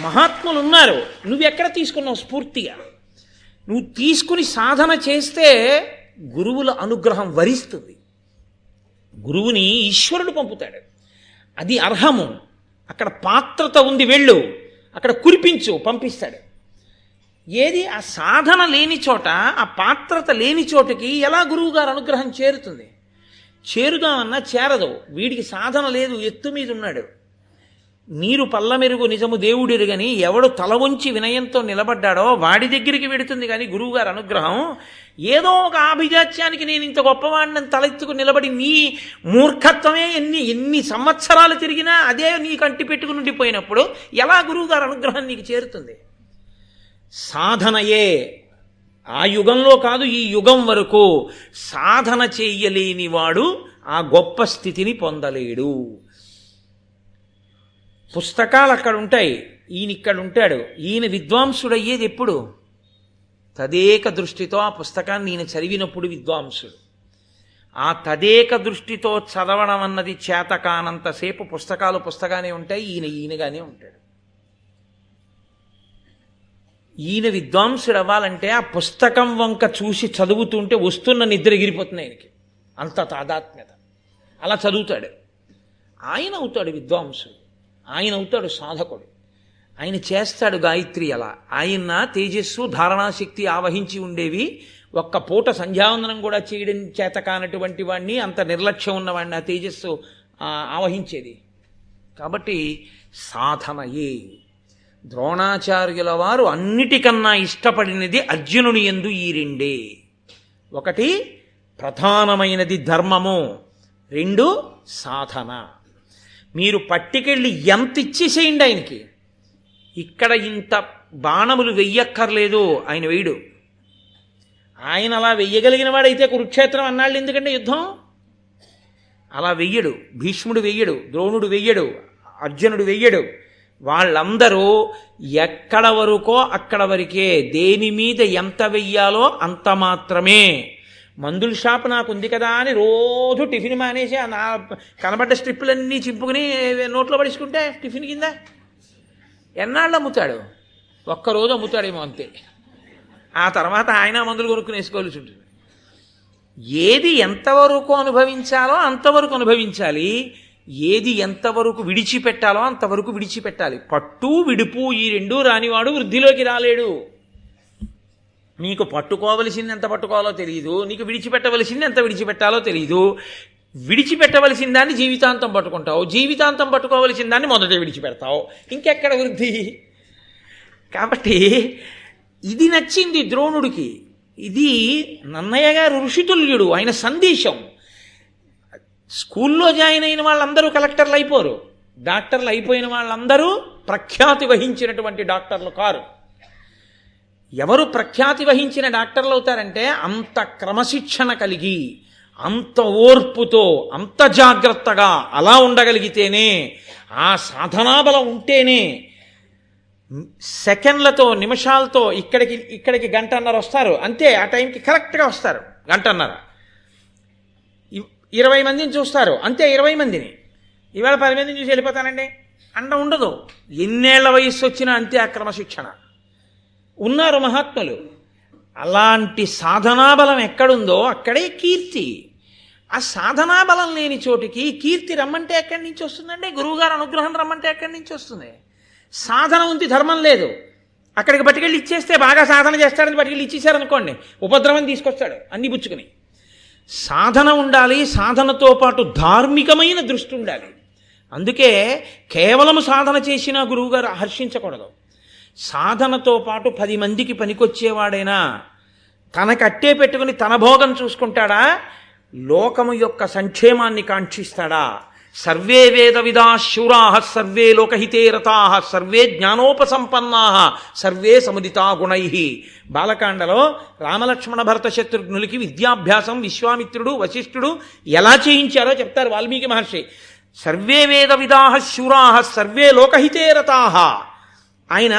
మహాత్ములు ఉన్నారు, నువ్వెక్కడ తీసుకున్నావు స్ఫూర్తిగా? నువ్వు తీసుకుని సాధన చేస్తే గురువుల అనుగ్రహం వరిస్తుంది. గురువుని ఈశ్వరుడు పంపుతాడు, అది అర్హము. అక్కడ పాత్రత ఉంది, వెళ్ళు అక్కడ కురిపించు, పంపిస్తాడు. ఏది ఆ సాధన లేని చోట, ఆ పాత్రత లేని చోటుకి ఎలా గురువుగారు అనుగ్రహం చేరుతుంది? చేరుదామన్నా చేరదు. వీడికి సాధన లేదు, ఎత్తు మీద ఉన్నాడు. నీరు పల్లమెరుగు నిజము దేవుడిరుగని ఎవడు తల వంచి వినయంతో నిలబడ్డాడో వాడి దగ్గరికి వెడుతుంది కానీ గురువుగారి అనుగ్రహం. ఏదో ఒక ఆభిజాత్యానికి నేను ఇంత గొప్పవాడిని తలెత్తుకు నిలబడి నీ మూర్ఖత్వమే ఎన్ని సంవత్సరాలు తిరిగినా అదే నీ కంటి పెట్టుకుని ఉండిపోయినప్పుడు ఎలా గురువుగారి అనుగ్రహం నీకు చేరుతుంది? సాధనయే ఆ యుగంలో కాదు ఈ యుగం వరకు సాధన చెయ్యలేని వాడు ఆ గొప్ప స్థితిని పొందలేడు. పుస్తకాలు అక్కడ ఉంటాయి, ఈయన ఇక్కడ ఉంటాడు. ఈయన విద్వాంసుడయ్యేది ఎప్పుడు? తదేక దృష్టితో ఆ పుస్తకాన్ని ఈయన చదివినప్పుడు విద్వాంసుడు. ఆ తదేక దృష్టితో చదవడం అన్నది చేత కానంతసేపు పుస్తకాలు పుస్తకానే ఉంటాయి, ఈయనగానే ఉంటాడు. ఈయన విద్వాంసుడు అవ్వాలంటే ఆ పుస్తకం వంక చూసి చదువుతుంటే వస్తున్న నిద్ర ఎగిరిపోతుంది ఆయనకి, అంత తాదాత్మ్యత. అలా చదువుతాడు, ఆయన అవుతాడు విద్వాంసుడు, ఆయన అవుతాడు సాధకుడు. ఆయన చేస్తాడు గాయత్రి. అలా ఆయన తేజస్సు ధారణాశక్తి ఆవహించి ఉండేవి. ఒక్క పూట సంధ్యావందనం కూడా చేయడం చేత కానటువంటి వాడిని, అంత నిర్లక్ష్యం ఉన్నవాడిని ఆ తేజస్సు ఆవహించేది. కాబట్టి సాధనయే. ద్రోణాచార్యుల వారు అన్నిటికన్నా ఇష్టపడినది అర్జునుని యందు ఈ రెండే. ఒకటి ప్రధానమైనది ధర్మము, రెండు సాధన. మీరు పట్టుకెళ్ళి ఎంత ఇచ్చేసేయండి ఆయనకి. ఇక్కడ ఇంత బాణములు వెయ్యక్కర్లేదు, ఆయన వేయడు. ఆయన అలా వెయ్యగలిగిన వాడైతే కురుక్షేత్రం అన్నాళ్ళు ఎందుకంటే యుద్ధం. అలా వెయ్యడు. భీష్ముడు వెయ్యడు, ద్రోణుడు వెయ్యడు, అర్జునుడు వెయ్యడు. వాళ్ళందరూ ఎక్కడ వరకో అక్కడ వరకే, దేని మీద ఎంత వెయ్యాలో అంత మాత్రమే. మందుల షాప్ నాకు ఉంది కదా అని రోజు టిఫిన్ మానేసి నా కనబడ్డ స్ట్రిప్పులన్నీ చింపుకుని నోట్లో పడుచుకుంటే టిఫిన్ కింద ఎన్నాళ్ళు అమ్ముతాడు? ఒక్కరోజు అమ్ముతాడేమో అంతే. ఆ తర్వాత ఆయన మందులు కొనుక్కుని వేసుకోవాల్సి ఉంటుంది. ఏది ఎంతవరకు అనుభవించాలో అంతవరకు అనుభవించాలి, ఏది ఎంతవరకు విడిచిపెట్టాలో అంతవరకు విడిచిపెట్టాలి. పట్టు విడుపు ఈ రెండూ రానివాడు వృద్ధిలోకి రాలేడు. నీకు పట్టుకోవలసింది ఎంత పట్టుకోవాలో తెలియదు, నీకు విడిచిపెట్టవలసింది ఎంత విడిచిపెట్టాలో తెలియదు. విడిచిపెట్టవలసిన దాన్ని జీవితాంతం పట్టుకుంటావు, జీవితాంతం పట్టుకోవలసిన దాన్ని మొదట విడిచిపెడతావు, ఇంకెక్కడ వృద్ధి? కాబట్టి ఇది నచ్చింది ద్రోణుడికి. ఇది నన్నయ్య గారు ఋషితుల్యుడు, ఆయన సందేశం. స్కూల్లో జాయిన్ అయిన వాళ్ళందరూ కలెక్టర్లు అయిపోరు, డాక్టర్లు అయిపోయిన వాళ్ళందరూ ప్రఖ్యాతి వహించినటువంటి డాక్టర్లు కారు. ఎవరు ప్రఖ్యాతి వహించిన డాక్టర్లు అవుతారంటే అంత క్రమశిక్షణ కలిగి, అంత ఓర్పుతో, అంత జాగ్రత్తగా అలా ఉండగలిగితేనే, ఆ సాధనాబలం ఉంటేనే. సెకండ్లతో నిమిషాలతో ఇక్కడికి గంటన్నర వస్తారు అంతే, ఆ టైంకి కరెక్ట్గా వస్తారు. గంటన్నర 20 మందిని చూస్తారు అంతే, 20 మందిని. ఇవాళ 10 మందిని చూసి వెళ్ళిపోతానండి అండ ఉండదు. ఎన్నేళ్ల వయస్సు వచ్చినా అంతే ఆ క్రమశిక్షణ. ఉన్నారు మహాత్ములు. అలాంటి సాధనాబలం ఎక్కడుందో అక్కడే కీర్తి. ఆ సాధనాబలం లేని చోటికి కీర్తి రమ్మంటే ఎక్కడి నుంచి వస్తుందండి? గురువుగారు అనుగ్రహం రమ్మంటే ఎక్కడి నుంచి వస్తుంది? సాధన ఉంది, ధర్మం లేదు. అక్కడికి పట్టుకెళ్ళి ఇచ్చేస్తే బాగా సాధన చేస్తాడని పట్టుకెళ్ళి ఇచ్చేసారనుకోండి, ఉపద్రవం తీసుకొస్తాడు అన్ని పుచ్చుకుని. సాధన ఉండాలి, సాధనతో పాటు ధార్మికమైన దృష్టి ఉండాలి. అందుకే కేవలం సాధన చేసిన గురువుగారు హర్షించకూడదు. సాధనతో పాటు 10 మందికి పనికొచ్చేవాడైనా తనకట్టే పెట్టుకుని తన భోగం చూసుకుంటాడా? లోకము యొక్క సంక్షేమాన్ని కాంక్షిస్తాడా? సర్వే వేద విదా Shura survey లోకహితే రతా survey జ్ఞానోపసంపన్నా survey సముదితా గుణై. బాలకాండలో Ramalakshmana భరత శత్రుఘ్నులకి విద్యాభ్యాసం విశ్వామిత్రుడు వశిష్ఠుడు ఎలా చేయించారో చెప్తారు వాల్మీకి మహర్షి. సర్వే వేద విదా శూరా సర్వే లోకహితే రతా. ఆయన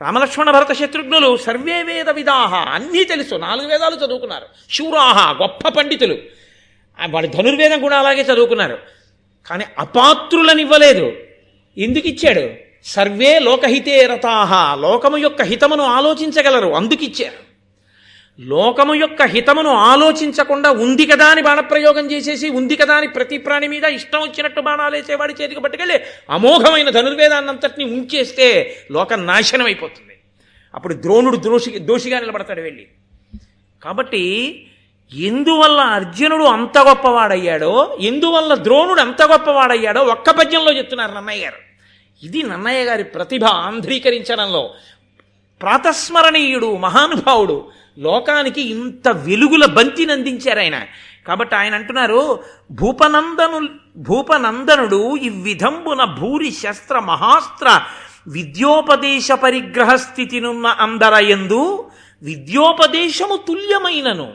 రామలక్ష్మణ భరత శత్రుఘ్నులు సర్వే వేద విదాహ, అన్నీ తెలుసు, 4 వేదాలు చదువుకున్నారు. శూరాహ, గొప్ప పండితులు, వాడి ధనుర్వేదం కూడా అలాగే చదువుకున్నారు. కానీ అపాత్రులను ఇవ్వలేదు. ఎందుకు ఇచ్చాడు? సర్వే లోకహితే రతాహ, లోకము యొక్క హితమును ఆలోచించగలరు, అందుకిచ్చారు. లోకము యొక్క హితమును ఆలోచించకుండా ఉంది కదా అని బాణప్రయోగం చేసేసి, ఉంది కదా అని ప్రతి ప్రాణి మీద ఇష్టం వచ్చినట్టు బాణాలేసేవాడి చేతికి పట్టుకెళ్ళి అమోఘమైన ధనుర్వేదాన్నంతటినీ ఉంచేస్తే లోకం నాశనం అయిపోతుంది. అప్పుడు ద్రోణుడు దోషిగా నిలబడతాడు వెళ్ళి. కాబట్టి ఎందువల్ల అర్జునుడు అంత గొప్పవాడయ్యాడో, ఎందువల్ల ద్రోణుడు అంత గొప్పవాడయ్యాడో ఒక్క పద్యంలో చెప్తున్నారు నన్నయ్య గారు. ఇది నన్నయ్య గారి ప్రతిభ ఆంధ్రీకరించడంలో. ప్రాతస్మరణీయుడు, మహానుభావుడు, లోకానికి ఇంత వెలుగుల బంతిని అందించారు ఆయన. కాబట్టి ఆయన అంటున్నారు, భూపనందనుడు ఈ విధంబున భూరి శస్త్ర మహాస్త్ర విద్యోపదేశ పరిగ్రహ స్థితినున్న అందరయందు విద్యోపదేశము తుల్యమైనను.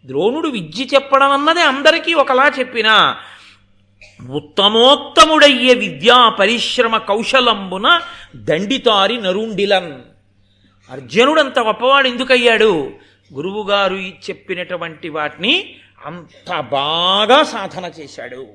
ద్రోణుడు విద్య చెప్పడం అన్నది అందరికీ ఒకలా చెప్పినా ఉత్తమోత్తముడయ్యే విద్యా పరిశ్రమ కౌశలంబున దండితారి నరుండిలన్. అర్జునుడంత గొప్పవాడు ఎందుకయ్యాడు? గురువుగారు చెప్పినటువంటి వాటిని అంత బాగా సాధన చేశాడు.